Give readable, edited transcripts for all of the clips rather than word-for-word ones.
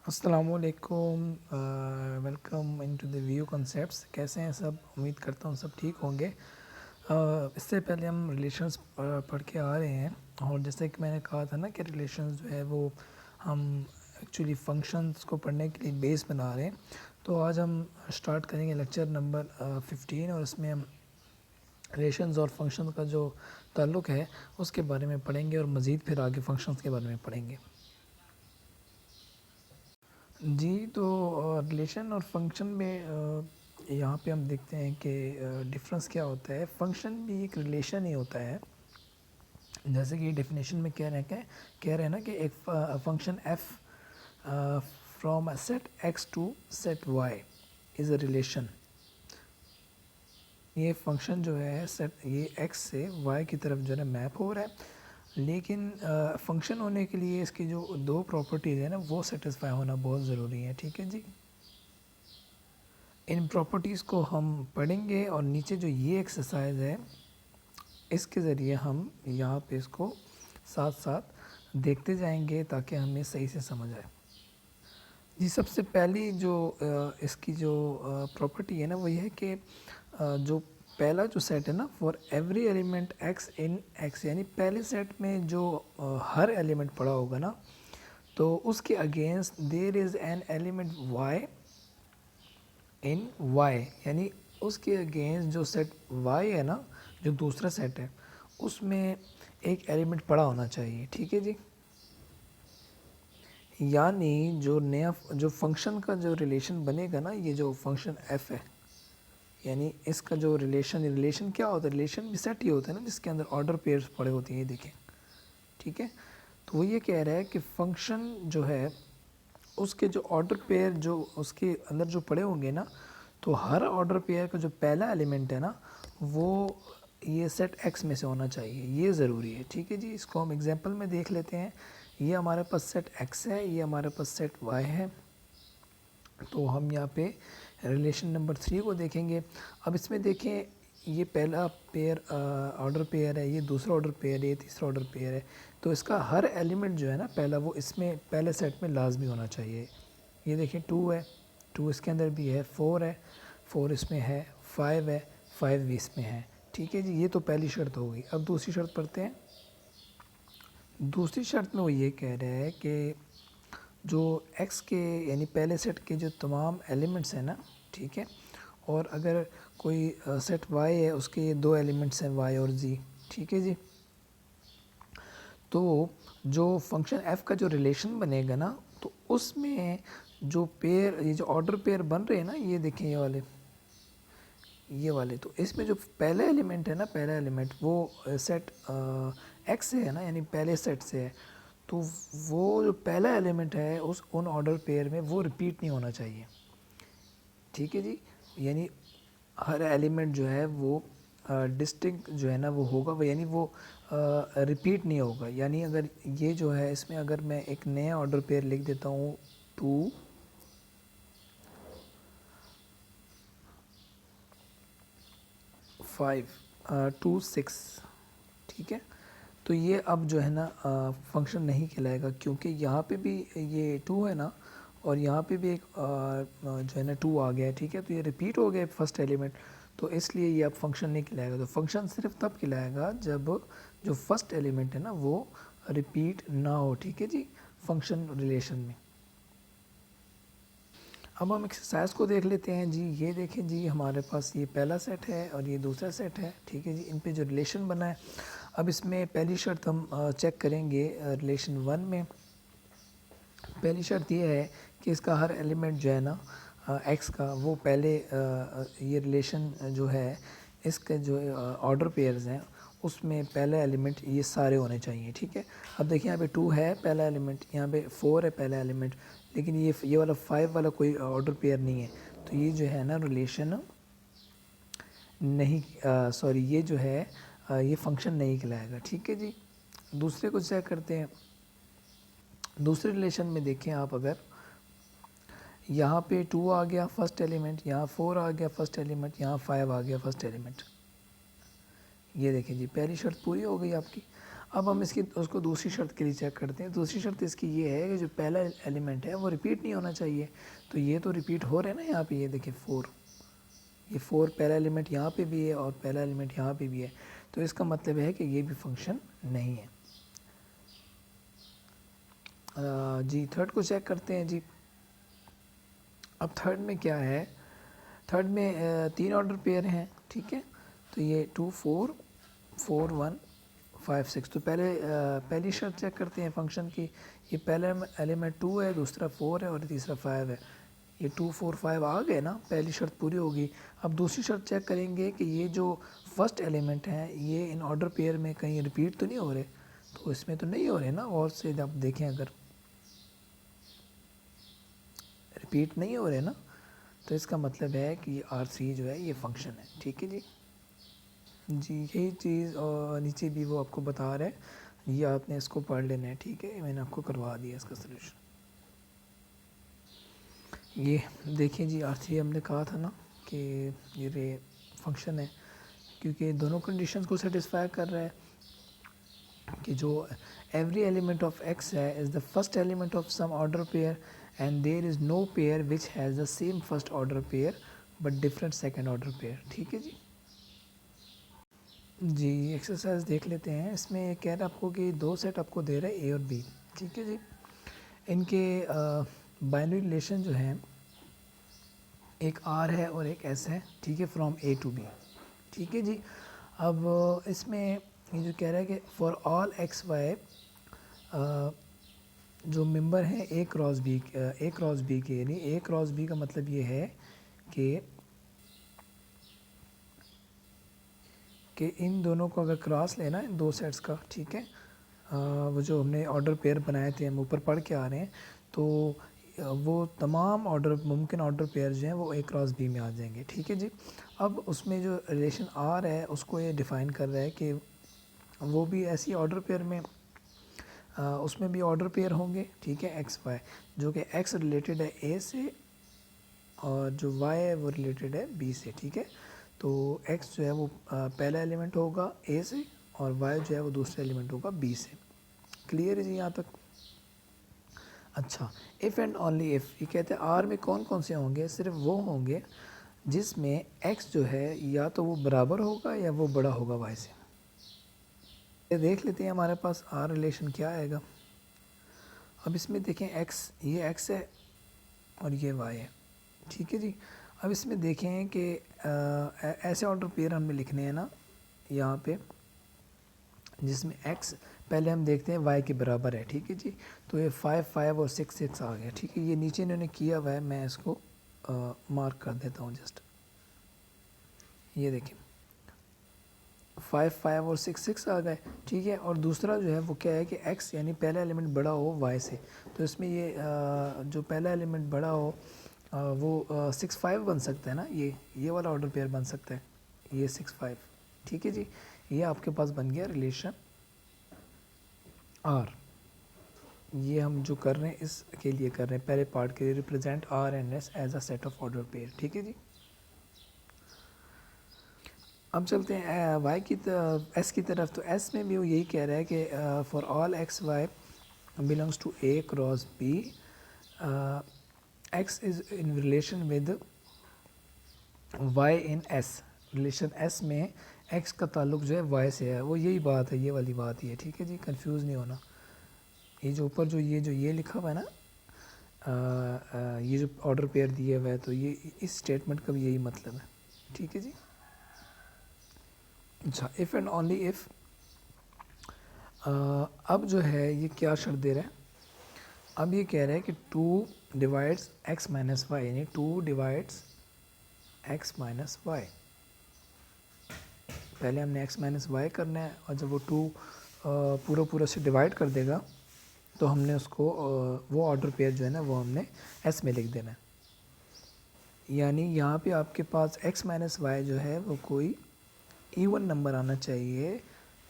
अस्सलामुअलैकुम। Welcome into the view concepts. कैसे हैं सब? उम्मीद करता हूँ सब ठीक होंगे। इससे पहले हम रिलेशंस पढ़ के आ रहे हैं, और जैसे कि मैंने कहा था ना कि रिलेशंस जो है वो हम एक्चुअली फंक्शंस को पढ़ने के लिए बेस बना रहे हैं। तो आज हम स्टार्ट करेंगे लेक्चर नंबर 15, और इसमें हम रिलेशंस और फंक्शंस का जो ताल्लुक़ है उसके बारे में पढ़ेंगे, और मज़ीद फिर आगे फंक्शंस के बारे में पढ़ेंगे। जी, तो रिलेशन और फंक्शन में यहाँ पे हम देखते हैं कि डिफरेंस क्या होता है। फंक्शन भी एक रिलेशन ही होता है, जैसे कि डेफिनेशन में कह रहे हैं ना कि एक function F from a set X to set Y is a relation. ये फंक्शन जो है सेट ये एक्स से वाई की तरफ जो है मैप हो रहा है, लेकिन फंक्शन होने के लिए इसकी जो दो प्रॉपर्टीज़ है ना वो सेटिस्फाई होना बहुत ज़रूरी है। ठीक है जी, इन प्रॉपर्टीज़ को हम पढ़ेंगे, और नीचे जो ये एक्सरसाइज है इसके ज़रिए हम यहाँ पे इसको साथ साथ देखते जाएंगे ताकि हमें सही से समझ आए। जी, सबसे पहली जो इसकी जो प्रॉपर्टी है ना वो ये है कि जो पहला जो सेट है ना, for every element x in x, यानी पहले सेट में जो हर एलिमेंट पड़ा होगा ना, तो उसके against there is an element Y in y, यानी उसके अगेंस्ट जो सेट y है ना, जो दूसरा सेट है उसमें एक एलिमेंट पड़ा होना चाहिए। ठीक है जी, यानी जो नया जो फंक्शन का जो रिलेशन बनेगा ना, ये जो फंक्शन f है, यानी इसका जो रिलेशन क्या होता है? रिलेशन भी सेट ही होता है ना जिसके अंदर ऑर्डर पेयर्स पड़े होते हैं, ये देखें। ठीक है, तो वो ये कह रहा है कि फंक्शन जो है उसके जो ऑर्डर पेयर जो उसके अंदर जो पड़े होंगे ना, तो हर ऑर्डर पेयर का जो पहला एलिमेंट है ना वो ये सेट एक्स में से होना चाहिए, ये ज़रूरी है। ठीक है जी, इसको हम एग्जांपल में देख लेते हैं। ये हमारे पास सेट एक्स है, ये हमारे पास सेट वाई है, तो हम यहाँ पे रिलेशन नंबर 3 को देखेंगे। अब इसमें देखें, ये पहला पेयर ऑर्डर पेयर है, ये दूसरा ऑर्डर पेयर है, ये तीसरा ऑर्डर पेयर है, तो इसका हर एलिमेंट जो है ना पहला, वो इसमें पहले सेट में लाजमी होना चाहिए। ये देखें 2 है, 2 इसके अंदर भी है, 4 है, 4 इसमें है, 5 है, 5 भी इसमें है। ठीक है जी, ये तो पहली शर्त हो गई। अब दूसरी शर्त पढ़ते हैं। दूसरी शर्त में वो ये कह रहे हैं कि जो x के यानी पहले सेट के जो तमाम एलिमेंट्स हैं ना, ठीक है, और अगर कोई सेट y है उसके ये दो एलिमेंट्स हैं y और z। ठीक है जी, तो जो फंक्शन f का जो रिलेशन बनेगा ना, तो उसमें जो पेयर, ये जो ऑर्डर पेयर बन रहे हैं ना, ये देखें ये वाले, तो इसमें जो पहला एलिमेंट है ना, पहला एलिमेंट वो सेट एक्स से है ना, यानी पहले सेट से है, तो वो जो पहला एलिमेंट है उन ऑर्डर पेयर में वो रिपीट नहीं होना चाहिए। ठीक है जी, यानी हर एलिमेंट जो है वो डिस्टिंक्ट जो है ना वो होगा, यानी वो रिपीट नहीं होगा। यानी अगर ये जो है इसमें अगर मैं एक नया ऑर्डर पेयर लिख देता हूँ 2 5 2 6, ठीक है, तो ये अब जो है ना फंक्शन नहीं कहलाएगा, क्योंकि यहाँ पे भी ये 2 है ना, और यहाँ पे भी एक जो है ना 2 आ गया है। ठीक है, तो ये रिपीट हो गया फर्स्ट एलिमेंट, तो इसलिए ये अब फंक्शन नहीं कहलाएगा। तो फंक्शन सिर्फ तब कहलाएगा जब जो फर्स्ट एलिमेंट है ना वो रिपीट ना हो। ठीक है जी, फंक्शन रिलेशन में। अब हम एक्सरसाइज को देख लेते हैं जी। ये देखें जी, हमारे पास ये पहला सेट है और ये दूसरा सेट है। ठीक है जी, इन पे जो रिलेशन बना है, अब इसमें पहली शर्त हम चेक करेंगे। रिलेशन 1 में पहली शर्त ये है कि इसका हर एलिमेंट जो है ना एक्स का, वो पहले ये रिलेशन जो है इसके जो ऑर्डर पेयर्स हैं उसमें पहला एलिमेंट ये सारे होने चाहिए। ठीक है, अब देखिए यहाँ पे 2 है पहला एलिमेंट, यहाँ पे 4 है पहला एलिमेंट, लेकिन ये वाला 5 वाला कोई ऑर्डर पेयर नहीं है, तो ये जो है ना रिलेशन नहीं, सॉरी, ये जो है ये फंक्शन नहीं कहलाएगा। ठीक है जी, दूसरे को चेक करते हैं। दूसरे रिलेशन में देखें आप, अगर यहाँ पे 2 आ गया फर्स्ट एलिमेंट, यहाँ 4 आ गया फर्स्ट एलिमेंट, यहाँ 5 आ गया फर्स्ट एलिमेंट, ये देखें जी पहली शर्त पूरी हो गई आपकी। अब हम इसकी उसको दूसरी शर्त के लिए चेक करते हैं। दूसरी शर्त इसकी ये है कि जो पहला एलिमेंट है वो रिपीट नहीं होना चाहिए। तो ये तो रिपीट हो रहे हैं ना यहाँ पे, ये देखिए 4, ये 4 पहला एलिमेंट यहाँ पे भी है और पहला एलिमेंट यहाँ पे भी है, तो इसका मतलब है कि ये भी फंक्शन नहीं है। जी थर्ड को चेक करते हैं जी। अब थर्ड में क्या है, थर्ड में 3 ऑर्डर पेयर हैं, ठीक है। तो ये 2 4 4 1 5 6। तो पहली शर्त चेक करते हैं फंक्शन की। ये पहला एलिमेंट 2 है, दूसरा 4 है और तीसरा 5 है। ये 2 4 5 आ गए ना, पहली शर्त पूरी होगी। अब दूसरी शर्त चेक करेंगे कि ये जो फर्स्ट एलिमेंट हैं ये इन ऑर्डर पेयर में कहीं रिपीट तो नहीं हो रहे। तो इसमें तो नहीं हो रहे ना, और से जब देखें अगर रिपीट नहीं हो रहे ना, तो इसका मतलब है कि R3 जो है ये फंक्शन है, ठीक है जी। जी यही चीज़ और नीचे भी वो आपको बता रहा है, ये आपने इसको पढ़ लेना है, ठीक है। मैंने आपको करवा दिया इसका सलूशन। ये देखिए जी R3 हमने कहा था ना कि ये फंक्शन है, क्योंकि दोनों कंडीशंस को सेटिस्फाई कर रहा है कि जो एवरी एलिमेंट ऑफ x है is the first element of some order pair and there is no pair which has the same first order pair but different second order pair, ठीक है जी। जी exercise देख लेते हैं। इसमें कह रहा है आपको कि 2 सेट आपको दे रहा है A और B, ठीक है जी। इनके बाइनरी रिलेशन जो है एक R है और एक S है, ठीक है, फ्रॉम A टू B, ठीक है जी। अब इसमें ये जो कह रहा है कि फॉर ऑल XY जो मेंबर हैं A क्रॉस B के, यानी A क्रॉस B का मतलब ये है कि इन दोनों को अगर क्रॉस लेना इन 2 सेट्स का, ठीक है, वो जो हमने ऑर्डर पेयर बनाए थे हम ऊपर पढ़ के आ रहे हैं, तो वो तमाम मुमकिन ऑर्डर पेयर जो हैं वो A क्रॉस B में आ जाएंगे, ठीक है जी। अब उसमें जो रिलेशन R है उसको ये डिफ़ाइन कर रहा है कि वो भी ऐसी ऑर्डर पेयर में उसमें भी ऑर्डर पेयर होंगे, ठीक है, XY, जो कि X रिलेटेड है A से और जो Y है वो रिलेटेड है B से, ठीक है। तो X जो है वो पहला एलिमेंट होगा A से और Y जो है वो दूसरा एलिमेंट होगा B से। क्लियर है जी यहाँ तक? अच्छा, इफ़ एंड ओनली इफ़ ये कहते हैं R में कौन कौन से होंगे, सिर्फ वो होंगे जिसमें X जो है या तो वो बराबर होगा या वो बड़ा होगा Y से। ये देख लेते हैं हमारे पास R रिलेशन क्या आएगा। अब इसमें देखें X, ये X है और ये Y है, ठीक है जी। अब इसमें देखें कि ऐसे ऑर्डर पेयर हमें लिखने हैं ना यहाँ पे, जिसमें x पहले हम देखते हैं y के बराबर है, ठीक है जी। तो ये 5 5 और 6 6 आ गया, ठीक है। ये नीचे इन्होंने किया हुआ है, मैं इसको मार्क कर देता हूँ जस्ट। ये देखिए 5 5 और 6 6 आ गए, ठीक है। और दूसरा जो है वो क्या है कि x यानी पहला एलिमेंट बड़ा हो y से, तो इसमें ये जो पहला एलिमेंट बड़ा हो वो 6 5 बन सकता है ना, ये वाला ऑर्डर पेयर बन सकता है, ये 6 5, ठीक है जी। ये आपके पास बन गया रिलेशन R। ये हम जो कर रहे हैं इसके लिए कर रहे हैं, पहले पार्ट के लिए, represent R and S as a set of order pair, ठीक है जी। अब चलते हैं y की S की तरफ। तो S में भी वो यही कह रहा है कि for all XY belongs to A cross B, X is in relation with Y in S। Relation S में X का ताल्लुक जो है Y से है, वो यही बात है, ये वाली बात ही है, ठीक है जी। कंफ्यूज नहीं होना। ये जो ऊपर जो ये लिखा हुआ है ना, ये जो ऑर्डर पेयर दिया हुआ है, तो ये इस स्टेटमेंट का भी यही मतलब है, ठीक है जी। अच्छा, इफ़ एंड ओनली इफ़, अब जो है ये क्या शर्त दे रहा है, अब ये कह रहा है कि 2 डिवाइड्स x माइनस वाई, यानी 2 डिवाइड्स x माइनस वाई। पहले हमने x माइनस वाई करना है, और जब वो 2 पूरा से डिवाइड कर देगा तो हमने उसको वो ऑर्डर पेयर जो है ना वो हमने s में लिख देना है। यानी यहाँ पे आपके पास x माइनस वाई जो है वो कोई इवन नंबर आना चाहिए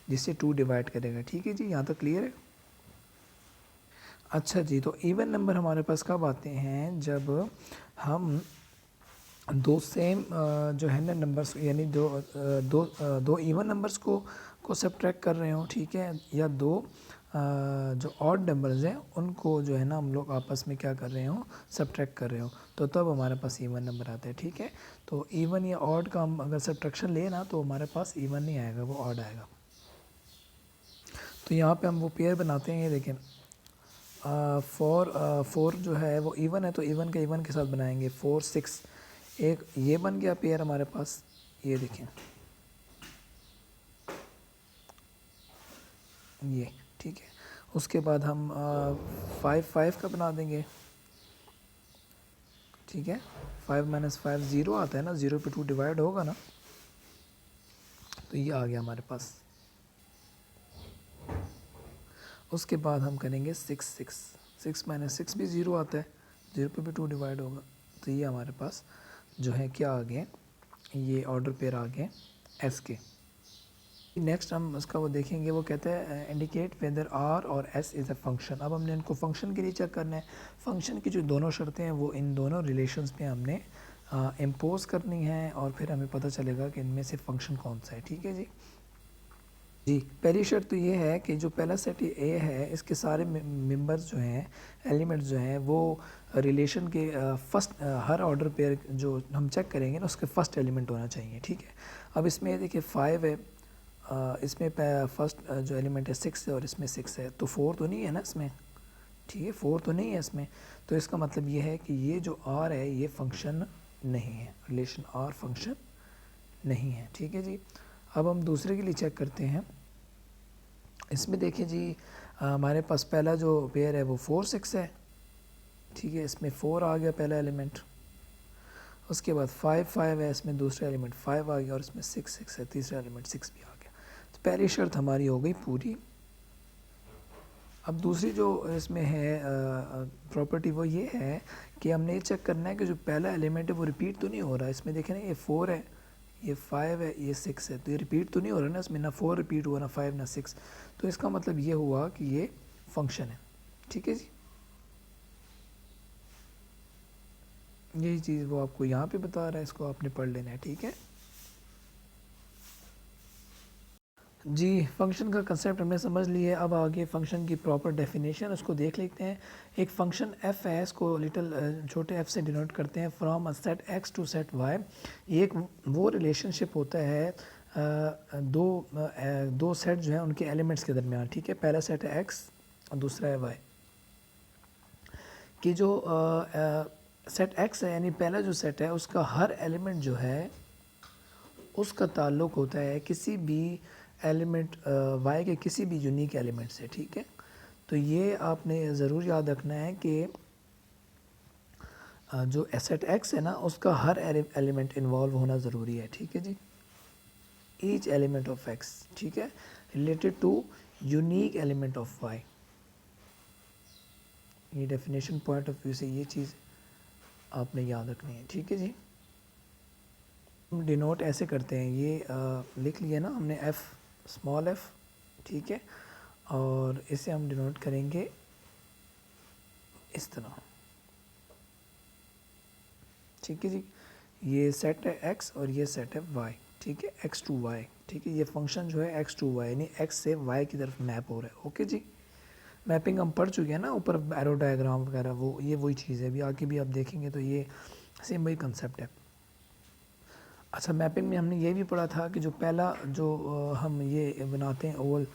जिससे 2 डिवाइड करेगा, ठीक है जी। यहाँ तक क्लियर है? अच्छा जी, तो इवन नंबर हमारे पास कब आते हैं, जब हम दो सेम जो है ना नंबर्स, यानी दो इवन नंबर्स को को सब्ट्रैक्ट कर रहे हो, ठीक है, या दो जो ऑड नंबर्स हैं उनको जो है ना हम लोग आपस में क्या कर रहे हो, सब्ट्रैक्ट कर रहे हो, तो तब हमारे पास इवन नंबर आता है, ठीक है। तो इवन या ऑड का हम अगर सब्ट्रैक्शन ले ना तो हमारे पास इवन नहीं आएगा, वो ऑड आएगा। तो यहाँ पे हम वो पेयर बनाते हैं, ये देखें, फोर जो है वो इवन है, तो इवन का इवन के साथ बनाएंगे, 4 6, एक ये बन गया पेयर हमारे पास, ये देखें ये, ठीक है। उसके बाद हम 5 5 का बना देंगे, ठीक है। 5 - 5 0 आता है ना, 0 पे 2 डिवाइड होगा ना, तो ये आ गया हमारे पास। उसके बाद हम करेंगे 6 6, 6 - 6 भी 0 आता है, 0 पे भी 2 डिवाइड होगा, तो ये हमारे पास जो है क्या आ गए, ये ऑर्डर पेयर आ गए एस के। नेक्स्ट हम उसका वो देखेंगे, वो कहते हैं इंडिकेट वेदर आर और एस इज़ अ फंक्शन। अब हमने इनको फंक्शन के लिए चेक करना है, फंक्शन की जो दोनों शर्तें हैं वो इन दोनों रिलेशंस पे हमने इम्पोज करनी है, और फिर हमें पता चलेगा कि इनमें से फंक्शन कौन सा है, ठीक है जी। जी, पहली शर्त तो ये है कि जो पहला सेट ए है इसके सारे मेंबर्स जो हैं, एलिमेंट्स जो हैं, वो रिलेशन के फर्स्ट हर ऑर्डर पेयर जो हम चेक करेंगे ना उसके फर्स्ट एलिमेंट होना चाहिए, ठीक है। अब इसमें देखिए 5 है, इसमें फर्स्ट जो एलिमेंट है 6 है, और इसमें 6 है, तो 4 तो नहीं है ना इसमें, ठीक है, 4 तो नहीं है इसमें, तो इसका मतलब ये है कि ये जो आर है ये फंक्शन नहीं है, रिलेशन आर फंक्शन नहीं है, ठीक है जी। अब हम दूसरे के लिए चेक करते हैं, इसमें देखिए जी हमारे पास पहला जो पेयर है वो 4 6 है, ठीक है, इसमें 4 आ गया पहला एलिमेंट। उसके बाद 5 5 है, इसमें दूसरा एलिमेंट 5 आ गया, और इसमें 6 6 है, तीसरा एलिमेंट 6 भी आ गया। तो पहली शर्त हमारी हो गई पूरी। अब दूसरी जो इसमें है प्रॉपर्टी वो ये है कि हमने ये चेक करना है कि जो पहला एलिमेंट है वो रिपीट तो नहीं हो रहा है। इसमें देखें ना, ये 4 है, ये 5 है, ये 6 है, तो ये रिपीट तो नहीं हो रहा ना इसमें, ना 4 रिपीट हुआ, ना 5 ना 6, तो इसका मतलब ये हुआ कि ये फंक्शन है, ठीक है जी। यही चीज़ वो आपको यहाँ पे बता रहा है, इसको आपने पढ़ लेना है, ठीक है जी। फंक्शन का कंसेप्ट हमने समझ लिया, अब आगे फंक्शन की प्रॉपर डेफिनेशन उसको देख लेते हैं। एक फंक्शन एफ है, इसको लिटिल छोटे एफ से डिनोट करते हैं, from a set X to set Y. ये एक वो रिलेशनशिप होता है दो सेट जो है उनके एलिमेंट्स के दरमियान, ठीक है। पहला सेट है एक्स और दूसरा है वाई। कि जो सेट एक्स है, यानी पहला जो सेट है उसका हर एलिमेंट जो है उसका ताल्लुक़ होता है किसी भी एलिमेंट वाई के किसी भी यूनिक एलिमेंट से, ठीक है। तो ये आपने ज़रूर याद रखना है कि जो सेट एक्स है ना उसका हर एलिमेंट इन्वॉल्व होना ज़रूरी है, ठीक है जी। ईच एलिमेंट ऑफ एक्स, ठीक है, related to unique element of Y. ये डेफिनेशन पॉइंट ऑफ व्यू से ये चीज़ आपने याद रखनी है, ठीक है जी। हम डिनोट ऐसे करते हैं, ये लिख लिया ना हमने, एफ़ स्मॉल एफ़, ठीक है, और इसे हम डिनोट करेंगे इस तरह, ठीक है जी। ये सेट है एक्स और ये सेट है वाई, ठीक है, एक्स टू वाई, ठीक है। ये फंक्शन जो है एक्स टू वाई यानी एक्स से वाई की तरफ मैप हो रहा है, ओके जी। मैपिंग हम पढ़ चुके हैं ना ऊपर, एरो डायग्राम वगैरह, वो ये वही चीज़ है, अभी आगे भी आप देखेंगे तो ये सेम वही कंसेप्ट है। अच्छा, मैपिंग में हमने ये भी पढ़ा था कि जो पहला जो हम ये बनाते हैं ओवल,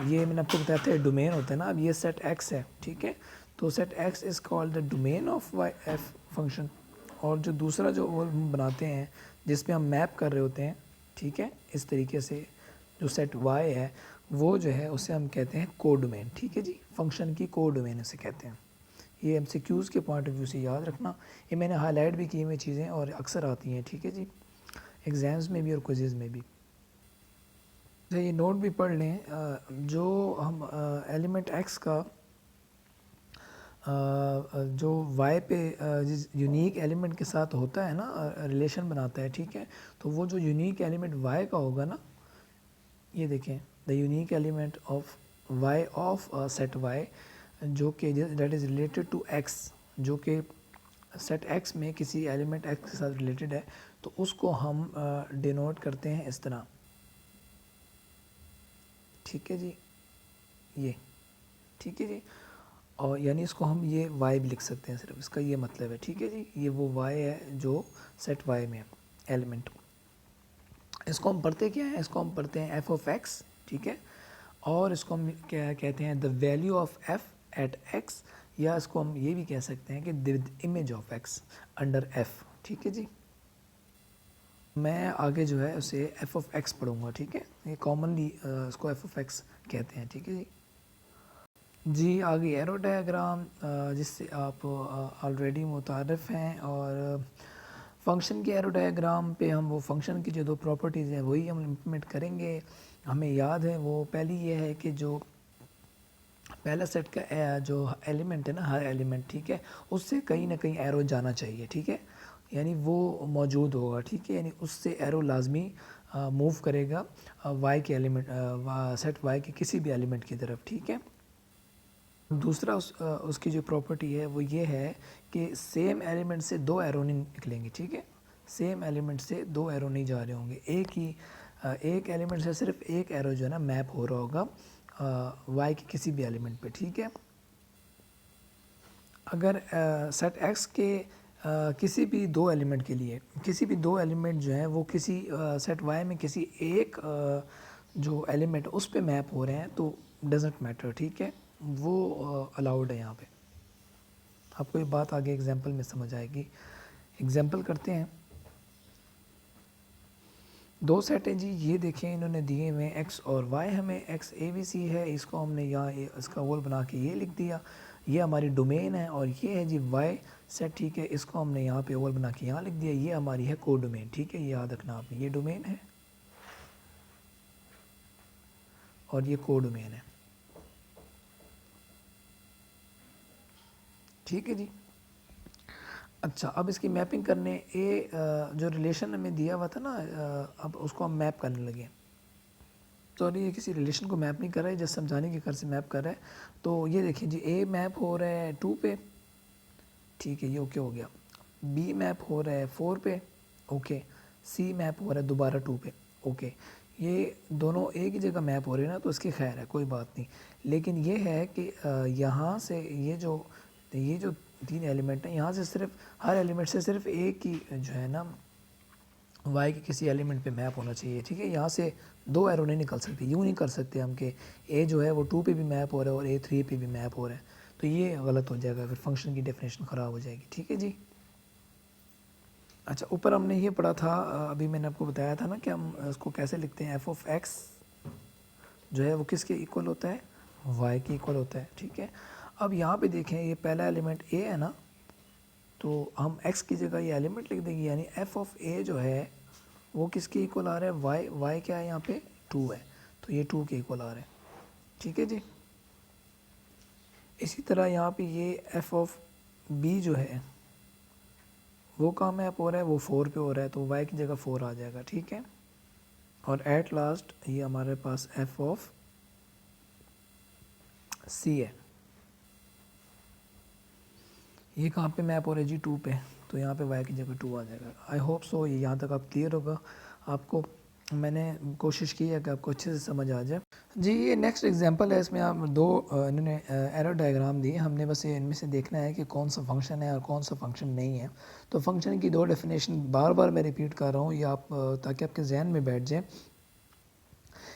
ये मैंने आपको बताया था डोमेन होता है ना। अब ये सेट एक्स है, ठीक है, तो set X is called the domain of Y F function. और जो दूसरा जो ओवल हम बनाते हैं जिसमें हम मैप कर रहे होते हैं, ठीक है, इस तरीके से जो सेट वाई है वो जो है उसे हम कहते हैं को डोमेन, ठीक है जी। फंक्शन की को डोमेन उसे कहते हैं। ये एमसीक्यूज़ के पॉइंट ऑफ व्यू से याद रखना, ये मैंने हाईलाइट भी की हुई चीज़ें और अक्सर आती हैं, ठीक है जी, एग्ज़ाम्स में भी और क्विज़ में भी। तो ये नोट भी पढ़ लें, जो हम एलिमेंट एक्स का जो वाई पे जिस यूनिक एलिमेंट के साथ होता है ना रिलेशन बनाता है, ठीक है, तो वो जो यूनिक एलिमेंट वाई का होगा ना, ये देखें, the unique element of Y of set Y जो कि that is related to X, जो कि सेट एक्स में किसी एलिमेंट एक्स के साथ रिलेटेड है, तो उसको हम डिनोट करते हैं इस तरह, ठीक है जी, ये, ठीक है जी। और यानी इसको हम ये y भी लिख सकते हैं, सिर्फ इसका ये मतलब है, ठीक है जी। ये वो y है जो सेट y में है एलिमेंट। इसको हम पढ़ते क्या है, इसको हम पढ़ते हैं f ऑफ x, ठीक है। और इसको हम क्या कहते हैं, the value of f at x, या इसको हम ये भी कह सकते हैं कि the image of x under f, ठीक है जी। मैं आगे जो है उसे f ऑफ x पढ़ूंगा, ठीक है। ये कॉमनली इसको f ऑफ x कहते हैं, ठीक है जी। जी आगे एरो डायग्राम, जिससे आप ऑलरेडी मुतारिफ़ हैं, और फंक्शन के एरो डायग्राम पे हम वो फंक्शन की जो दो प्रॉपर्टीज़ हैं वही हम इम्प्लीमेंट करेंगे। हमें याद है वो पहली ये है कि जो पहला सेट का जो एलिमेंट है ना, हर एलिमेंट, ठीक है, उससे कहीं ना कहीं एरो जाना चाहिए, ठीक है, यानी वो मौजूद होगा, ठीक है, यानी उससे एरो लाजमी मूव करेगा वाई के एलिमेंट, सेट वाई के किसी भी एलिमेंट की तरफ, ठीक है। दूसरा उसकी जो प्रॉपर्टी है वो ये है कि सेम एलिमेंट से दो एरो नहीं निकलेंगे, ठीक है, सेम एलिमेंट से दो एरो नहीं जा रहे होंगे, एक एलिमेंट से सिर्फ एक एरो जो है ना मैप हो रहा होगा वाई के किसी भी एलिमेंट पे, ठीक है। अगर सेट एक्स के किसी भी दो एलिमेंट के लिए, किसी भी दो एलिमेंट जो है वो किसी सेट वाई में किसी एक जो एलिमेंट उस पे मैप हो रहे हैं तो डजेंट मैटर, ठीक है, वो अलाउड है यहाँ पे। आपको ये बात आगे एग्जांपल में समझ आएगी। एग्जांपल करते हैं, दो सेट हैं जी, ये देखें इन्होंने दिए हुए x और y, हमें x a b c है, इसको हमने यहाँ इसका ओवल बना के ये लिख दिया, ये हमारी डोमेन है, और ये है जी y सेट, ठीक है, इसको हमने यहाँ पे ओवल बना के यहाँ लिख दिया, ये हमारी है को डोमेन, ठीक है, ये याद रखना आपने, ये डोमेन है और ये को डोमेन है, ठीक है जी। अच्छा, अब इसकी मैपिंग करने जो रिलेशन हमें दिया हुआ था ना, अब उसको हम मैप करने लगे। सॉरी, ये किसी रिलेशन को मैप नहीं कर रहा है, जस्ट समझाने के कर से मैप कर रहा है। तो ये देखिए जी, ए मैप हो रहा है 2 पे, ठीक है, ये ओके हो गया। बी मैप हो रहा है 4 पे, ओके। सी मैप हो रहा है दोबारा 2 पे, ओके। ये दोनों एक ही जगह मैप हो रहे हैं ना, तो इसकी खैर है, कोई बात नहीं। लेकिन ये है कि यहाँ से ये जो तीन एलिमेंट हैं, यहाँ से सिर्फ हर एलिमेंट से सिर्फ एक ही जो है ना वाई के किसी एलिमेंट पे मैप होना चाहिए, ठीक है। यहाँ से दो एरो नहीं निकल सकते, यूँ नहीं कर सकते हम कि ए जो है वो 2 पे भी मैप हो रहा है और ए 3 पे भी मैप हो रहा है, तो ये गलत हो जाएगा, फिर फंक्शन की डेफिनेशन ख़राब हो जाएगी, ठीक है जी। अच्छा, ऊपर हमने ये पढ़ा था, अभी मैंने आपको बताया था ना कि हम इसको कैसे लिखते हैं, एफ ऑफ एक्स जो है वो किसके इक्वल होता है, वाई के इक्वल होता है, ठीक है। अब यहाँ पे देखें, ये पहला एलिमेंट ए है ना, तो हम x की जगह ये एलिमेंट लिख देंगे, यानी f ऑफ a जो है वो किसके इक्वल आ रहा है, y क्या है यहाँ पे 2 है, तो ये 2 के इक्वल आ रहा है, ठीक है जी। इसी तरह यहाँ पे ये f ऑफ b जो है वो कहाँ मैप हो रहा है, वो 4 पे हो रहा है, तो y की जगह 4 आ जाएगा, ठीक है। और एट लास्ट ये हमारे पास f ऑफ c है, ये कहाँ पे मैप हो रहा है जी 2 पे, तो यहाँ पे y की जगह 2 आ जाएगा। आई होप सो ये यहाँ तक आप क्लियर होगा, आपको मैंने कोशिश की है कि आपको अच्छे से समझ आ जाए जी। ये नेक्स्ट एग्जांपल है, इसमें आप दो इन्होंने एरो डायग्राम दिए, हमने बस ये इनमें से देखना है कि कौन सा फंक्शन है और कौन सा फंक्शन नहीं है। तो फंक्शन की दो डेफिनेशन बार बार मैं रिपीट कर रहा हूँ, ये आप ताकि आपके जहन में बैठ जाए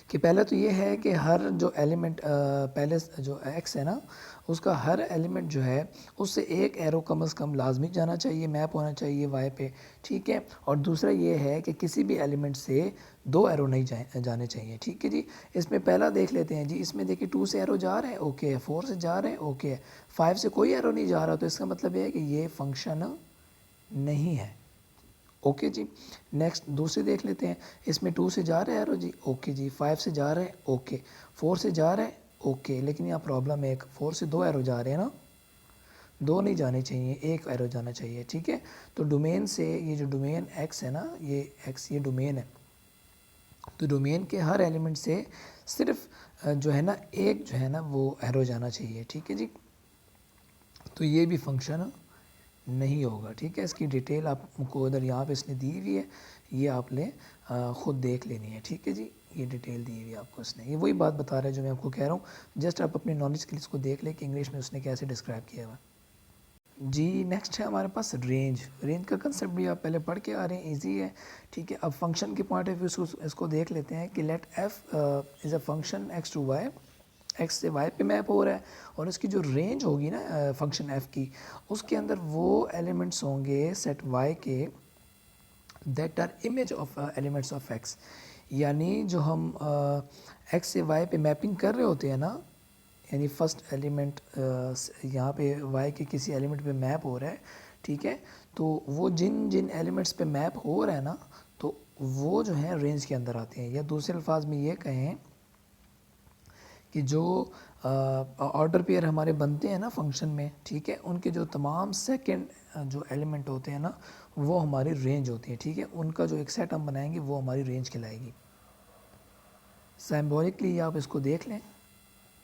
कि पहला तो ये है कि हर जो एलिमेंट पहले जो x है ना, उसका हर एलिमेंट जो है उससे एक एरो कम से कम लाजमी जाना चाहिए, मैप होना चाहिए y पे, ठीक है। और दूसरा ये है कि किसी भी एलिमेंट से दो एरो नहीं जाने चाहिए, ठीक है जी। इसमें पहला देख लेते हैं जी, इसमें देखिए 2 से एरो जा रहे हैं, ओके है, 4 से जा रहे हैं, ओके है, 5 से कोई एरो नहीं जा रहा, तो इसका मतलब ये है कि ये फंक्शन नहीं है, ओके जी। नेक्स्ट दूसरे देख लेते हैं, इसमें 2 से जा रहे हैं एरो जी, ओके जी, 5 से जा रहे हैं, ओके, 4 से जा रहे हैं, ओके, लेकिन यहाँ प्रॉब्लम है, एक 4 से दो एरो जा रहे हैं ना, दो नहीं जाने चाहिए, एक एरो जाना चाहिए, ठीक है। तो डोमेन से ये जो डोमेन x है ना, ये x ये डोमेन है, तो डोमेन के हर एलिमेंट से सिर्फ जो है ना एक जो है ना वो एरो जाना चाहिए, ठीक है जी। तो ये भी फंक्शन नहीं होगा, ठीक है। इसकी डिटेल आपको उधर यहाँ पे इसने दी हुई है, ये आपने ख़ुद देख लेनी है, ठीक है जी। ये डिटेल दी हुई है आपको उसने। ये वही बात बता रहा है जो मैं आपको कह रहा हूँ, जस्ट आप अपनी नॉलेज के लिए इसको देख लें कि इंग्लिश में उसने कैसे डिस्क्राइब किया हुआ। जी नेक्स्ट है हमारे पास रेंज। रेंज का कंसेप्ट भी आप पहले पढ़ के आ रहे हैं, इजी है, ठीक है। अब फंक्शन के पॉइंट ऑफ व्यू इसको देख लेते हैं कि let F is a function X to Y, X से वाई पे मैप हो रहा है, और इसकी जो रेंज होगी ना फंक्शन एफ की, उसके अंदर वो एलिमेंट्स होंगे सेट वाई के that are image of elements of X. यानी जो हम एक्स से वाई पे मैपिंग कर रहे होते हैं ना, यानी फर्स्ट एलिमेंट यहाँ पे y के किसी एलिमेंट पे मैप हो रहा है, ठीक है। तो वो जिन जिन एलिमेंट्स पे मैप हो रहा है ना, तो वो जो है रेंज के अंदर आते हैं। या दूसरे अल्फाज में ये कहें कि जो ऑर्डर पेयर हमारे बनते हैं ना फंक्शन में, ठीक है, उनके जो तमाम सेकंड जो एलिमेंट होते हैं ना, वो हमारी रेंज होती है, ठीक है। उनका जो एक सेट हम बनाएंगे वो हमारी रेंज कहलाएगी। सिंबॉलिकली आप इसको देख लें,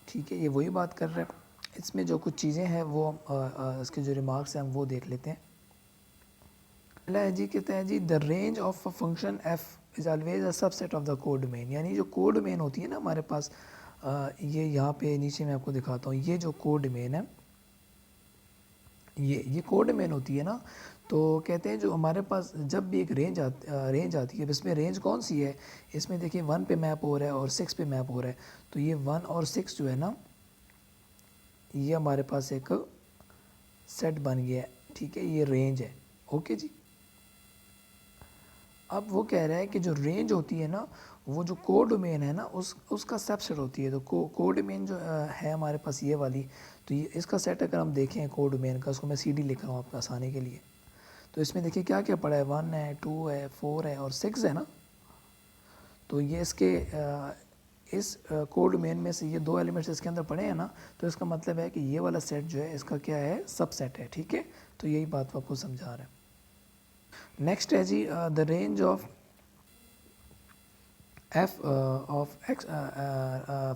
ठीक है, ये वही बात कर रहे हैं। इसमें जो कुछ चीज़ें हैं वो इसके जो रिमार्क्स हैं हम वो देख लेते हैं। पहला है जी, कहते हैं जी the range of a function f is always a subset of the codomain. यानी जो कोड डोमेन होती है ना हमारे पास, ये यहाँ पे नीचे मैं आपको दिखाता हूँ, ये जो कोड डोमेन है, ये कोड डोमेन होती है ना, तो कहते हैं जो हमारे पास जब भी एक रेंज आती है, इसमें रेंज कौन सी है, इसमें देखिए 1 पे मैप हो रहा है और 6 पे मैप हो रहा है, तो ये 1 और 6 जो है ना, ये हमारे पास एक सेट बन गया है, ठीक है, ये रेंज है। ओके जी। अब वो कह रहा है कि जो रेंज होती है ना, वो जो कोड डोमेन है ना, उसका सबसेट होती है। तो कोड डोमेन जो है हमारे पास ये वाली, तो ये इसका सेट अगर हम देखें कोड डोमेन का, उसको मैं CD लिख रहा हूँ आपको आसानी के लिए। तो इसमें देखिए क्या क्या पड़ा है, 1 है, 2 है, 4 है और 6 है ना। तो ये इसके इस कोड डोमेन में से ये 2 एलिमेंट्स इसके अंदर पड़े हैं ना, तो इसका मतलब है कि ये वाला सेट जो है इसका क्या है, सबसेट है, ठीक है। तो यही बात वो आपको समझा रहा है। नेक्स्ट है जी the range of f of x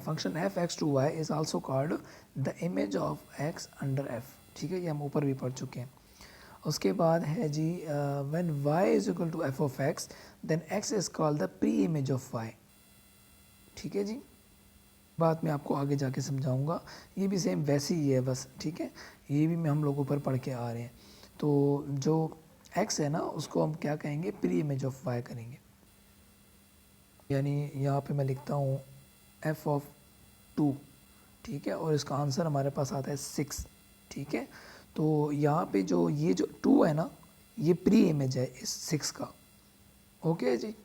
function f x to y is also called the image of x under f, ठीक है, ये हम ऊपर भी पढ़ चुके हैं। उसके बाद है जी when y is equal to f of x then x is called the pre image of y, ठीक है जी। बात मैं आपको आगे जाके समझाऊंगा, ये भी सेम वैसे ही है बस, ठीक है, ये भी मैं हम लोग ऊपर पढ़ के आ रहे हैं। तो जो x है ना, उसको हम क्या कहेंगे, प्री इमेज ऑफ y करेंगे। यानी यहाँ पे मैं लिखता हूँ f ऑफ 2, ठीक है, और इसका आंसर हमारे पास आता है 6, ठीक है। तो यहाँ पे जो ये जो 2 है ना, ये प्री इमेज है इस 6 का। ओके जी।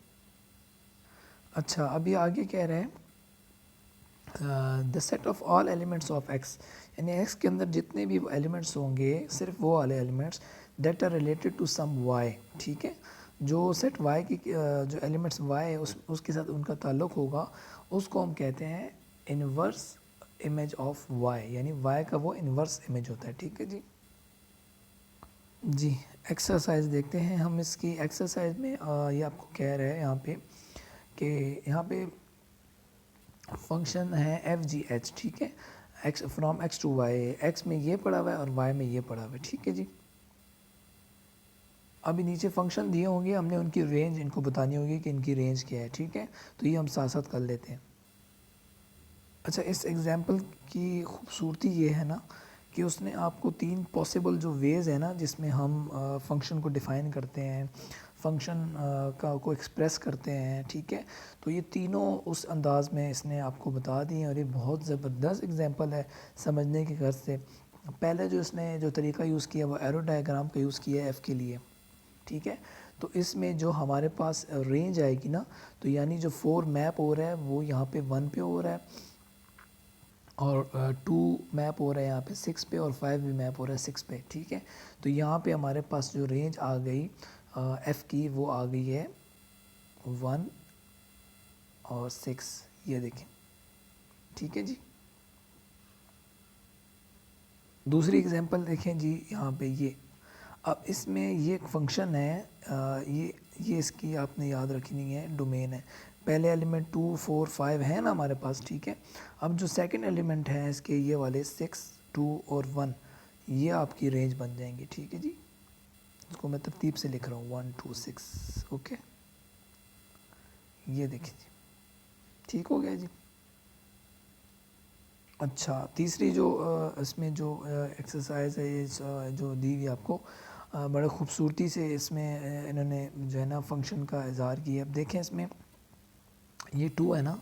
अच्छा, अभी आगे कह रहे हैं the set of all elements of x, यानी x के अंदर जितने भी एलिमेंट्स होंगे, सिर्फ वो वाले elements that are related to some y, ठीक है। जो सेट y की जो एलिमेंट्स y है उसके साथ उनका ताल्लुक़ होगा, उसको हम कहते हैं इनवर्स इमेज ऑफ y, यानी y का वो इनवर्स इमेज होता है, ठीक है जी। जी एक्सरसाइज देखते हैं हम। इसकी एक्सरसाइज में ये आपको कह रहा है यहाँ पे कि यहाँ पे फंक्शन है एफ जी एच, ठीक है, X from X to Y, X में ये पड़ा हुआ है और वाई में ये पड़ा हुआ है, ठीक है जी। अभी नीचे फंक्शन दिए होंगे, हमने उनकी रेंज इनको बतानी होगी कि इनकी रेंज क्या है, ठीक है। तो ये हम साथ साथ कर लेते हैं। अच्छा, इस एग्जांपल की खूबसूरती ये है ना कि उसने आपको 3 पॉसिबल जो वेज़ है ना जिसमें हम फंक्शन को डिफ़ाइन करते हैं, फंक्शन को एक्सप्रेस करते हैं, ठीक है। तो ये तीनों उस अंदाज़ में इसने आपको बता दिए और ये बहुत ज़बरदस्त एग्जांपल है समझने की गर्ज से। पहले जो इसने जो तरीका यूज़ किया वो एरो डायग्राम का यूज़ किया है एफ़ के लिए, ठीक है। तो इसमें जो हमारे पास रेंज आएगी ना, तो यानी जो 4 मैप हो रहा है वो यहाँ पे 1 पे हो रहा है, और 2 मैप हो रहा है यहाँ पे 6 पे, और 5 भी मैप हो रहा है 6 पे, ठीक है। तो यहाँ पे हमारे पास जो रेंज आ गई एफ़ की, वो आ गई है 1 और 6, ये देखें, ठीक है जी। दूसरी एग्जांपल देखें जी, यहाँ पे ये, अब इसमें ये एक फंक्शन है, ये इसकी आपने याद रखनी है, डोमेन है। पहले एलिमेंट 2, 4, 5 है ना हमारे पास, ठीक है। अब जो सेकंड एलिमेंट है इसके, ये वाले 6, 2 और 1, ये आपकी रेंज बन जाएंगे, ठीक है जी। इसको मैं तरतीब से लिख रहा हूँ 1 2 6, ओके। ये देखिए जी, ठीक हो गया जी। अच्छा, तीसरी जो इसमें जो एक्सरसाइज है ये जो दी हुई आपको, बड़े ख़ूबसूरती से इसमें इन्होंने जो है ना फंक्शन का इजहार किया। अब देखें इसमें ये 2 है ना,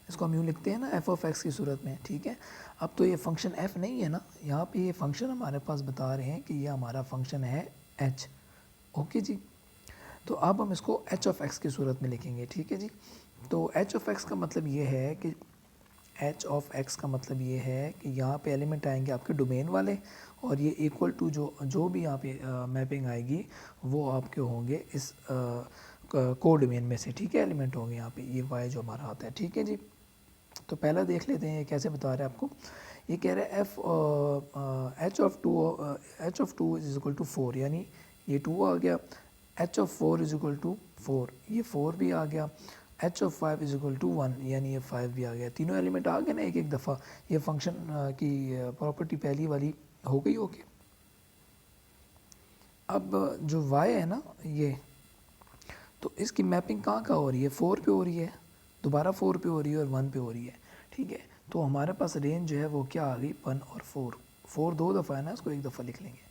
इसको हम यूँ लिखते हैं ना एफ ऑफ एक्स की सूरत में, ठीक है। अब तो ये फंक्शन एफ नहीं है ना, यहाँ पे ये फंक्शन हमारे पास बता रहे हैं कि ये हमारा फंक्शन है एच। ओके जी, तो अब हम इसको एच ऑफ एक्स की सूरत में लिखेंगे, ठीक है जी। तो एच ऑफ एक्स का मतलब ये है कि एच ऑफ एक्स का मतलब ये है कि यहाँ पे एलिमेंट आएंगे आपके डोमेन वाले, और ये इक्वल टू जो भी यहाँ पे मैपिंग आएगी वो आपके होंगे इस को डोमेन में से, ठीक है। एलिमेंट होंगे यहाँ पे ये वाई जो हमारा आता है, ठीक है जी। तो पहला देख लेते हैं ये कैसे बता रहे हैं आपको। ये कह रहे हैं F H of two is equal to 4, यानी ये 2 आ गया। H of 4 is equal to 4, ये 4 भी आ गया। H of 5 is equal to 1, यानी ये 5 भी आ गया। तीनों एलिमेंट आ गए ना एक एक दफ़ा। ये फंक्शन की प्रॉपर्टी पहली वाली हो गई। ओके, अब जो y है ना ये, तो इसकी मैपिंग कहाँ कहाँ हो रही है? 4 पे हो रही है, दोबारा 4 पे हो रही है और 1 पे हो रही है, ठीक है। तो हमारे पास रेंज जो है वो क्या आ गई? 1 और 4। 4 2 दफ़ा है ना, इसको एक दफ़ा लिख लेंगे।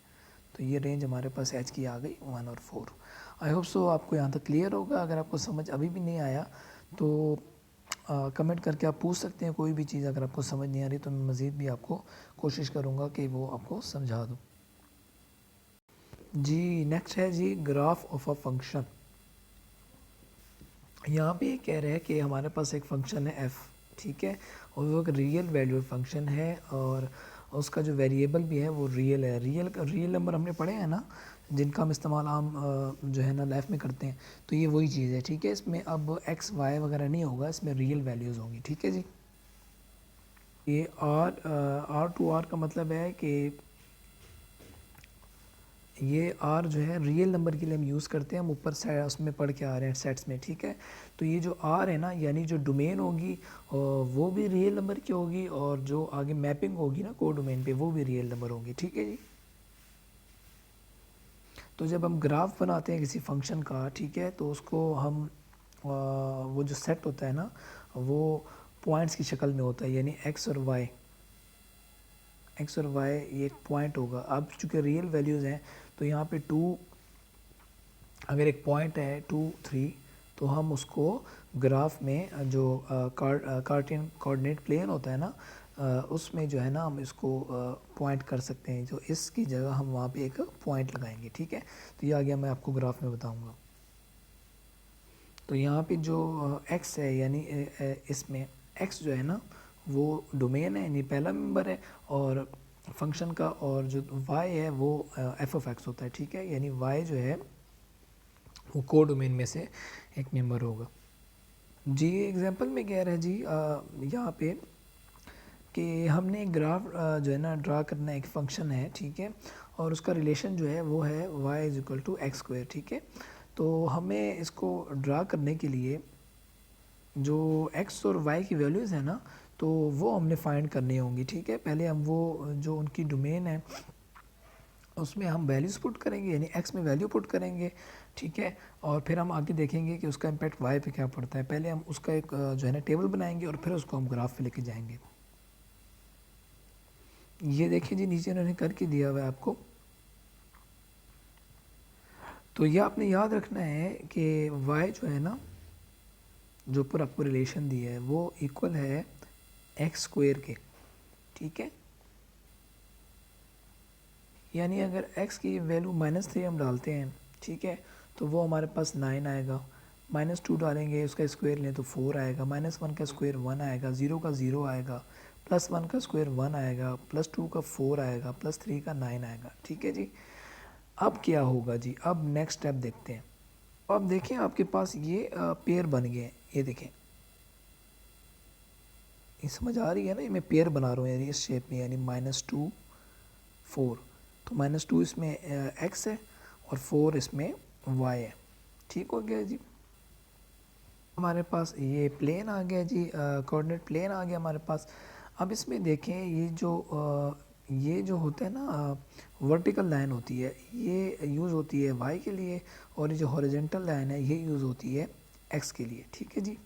तो ये रेंज हमारे पास एच की आ गई 1 और 4। आई होप सो आपको यहाँ तक क्लियर होगा। अगर आपको समझ अभी भी नहीं आया तो कमेंट करके आप पूछ सकते हैं कोई भी चीज़। अगर आपको समझ नहीं आ रही तो मैं मज़ीद भी आपको कोशिश करूँगा कि वो आपको समझा दूँ। जी नेक्स्ट है जी ग्राफ ऑफ अ फंक्शन। यहाँ पे ये कह रहे हैं कि हमारे पास एक फ़ंक्शन है f, ठीक है, और वो एक रियल वैल्यू फंक्शन है, और उसका जो वेरिएबल भी है वो रियल है। रियल नंबर हमने पढ़े हैं ना, जिनका हम इस्तेमाल आम जो है ना लाइफ में करते हैं, तो ये वही चीज़ है, ठीक है। इसमें अब x y वगैरह नहीं होगा, इसमें रियल वैल्यूज़ होंगी, ठीक है जी। ये आर टू आर का मतलब है कि ये r जो है रियल नंबर के लिए हम यूज़ करते हैं, हम ऊपर से उसमें पढ़ के आ रहे हैं सेट्स में, ठीक है। तो ये जो r है ना, यानी जो डोमेन होगी वो भी रियल नंबर की होगी, और जो आगे मैपिंग होगी ना को डोमेन पे वो भी रियल नंबर होगी, ठीक है जी। तो जब हम ग्राफ बनाते हैं किसी फंक्शन का, ठीक है, तो उसको हम वो जो सेट होता है ना वो पॉइंट्स की शक्ल में होता है, यानी x और y, ये एक पॉइंट होगा। अब चूँकि रियल वैल्यूज़ हैं तो यहाँ पे 2 अगर एक पॉइंट है 2 3, तो हम उसको ग्राफ में जो कार्टियन कोऑर्डिनेट प्लेन होता है ना उसमें जो है ना हम इसको पॉइंट कर सकते हैं। जो इसकी जगह हम वहाँ पे एक पॉइंट लगाएंगे, ठीक है। तो ये आ गया, मैं आपको ग्राफ में बताऊँगा। तो यहाँ पे जो x है, यानी इसमें x जो है ना वो डोमेन है, यानी पहला मेंबर है और फंक्शन का, और जो y है वो एफ ऑफ एक्स होता है, ठीक है। यानी y जो है वो को डोमेन में से एक मेंबर होगा जी। एग्जांपल में कह रहा है जी यहाँ पे कि हमने एक ग्राफ जो है ना ड्रा करना है, एक फंक्शन है, ठीक है, और उसका रिलेशन जो है वो है y is equal to X square, ठीक है। तो हमें इसको ड्रा करने के लिए जो x और y की वैल्यूज़ है ना, तो वो हमने फाइंड करनी होंगी, ठीक है। पहले हम वो जो उनकी डोमेन है उसमें हम वैल्यूज़ पुट करेंगे, यानी x में वैल्यू पुट करेंगे, ठीक है, और फिर हम आगे देखेंगे कि उसका इम्पैक्ट y पे क्या पड़ता है। पहले हम उसका एक जो है ना टेबल बनाएंगे और फिर उसको हम ग्राफ पे लेके जाएंगे। ये देखिए जी, नीचे उन्होंने करके दिया हुआ है आपको। तो ये आपने याद रखना है कि y जो है ना, जो ऊपर आपको रिलेशन दिया है वो इक्वल है एक्स स्क्वायर के, ठीक है। यानी अगर x की वैल्यू -3 हम डालते हैं, ठीक है, तो वो हमारे पास 9 आएगा। -2 डालेंगे, उसका स्क्वायर लें तो 4 आएगा। -1 का स्क्वायर 1 आएगा, 0 का 0 आएगा, +1 का स्क्वायर 1 आएगा, +2 का 4 आएगा, +3 का 9 आएगा, ठीक है जी। अब क्या होगा जी, अब नेक्स्ट स्टेप देखते हैं। अब देखें आपके पास ये पेयर बन गए, ये देखें, ये समझ आ रही है ना, ये मैं पेयर बना रहा हूँ यानी इस शेप में, यानी -2 4, तो -2 इसमें x है और 4 इसमें y है, ठीक हो गया जी। हमारे पास ये प्लेन आ गया जी, कोऑर्डिनेट प्लेन आ गया हमारे पास। अब इसमें देखें ये जो होता है ना वर्टिकल लाइन होती है, ये यूज़ होती है y के लिए, और ये जो हॉरिजॉन्टल लाइन है ये यूज़ होती है x के लिए, ठीक है जी।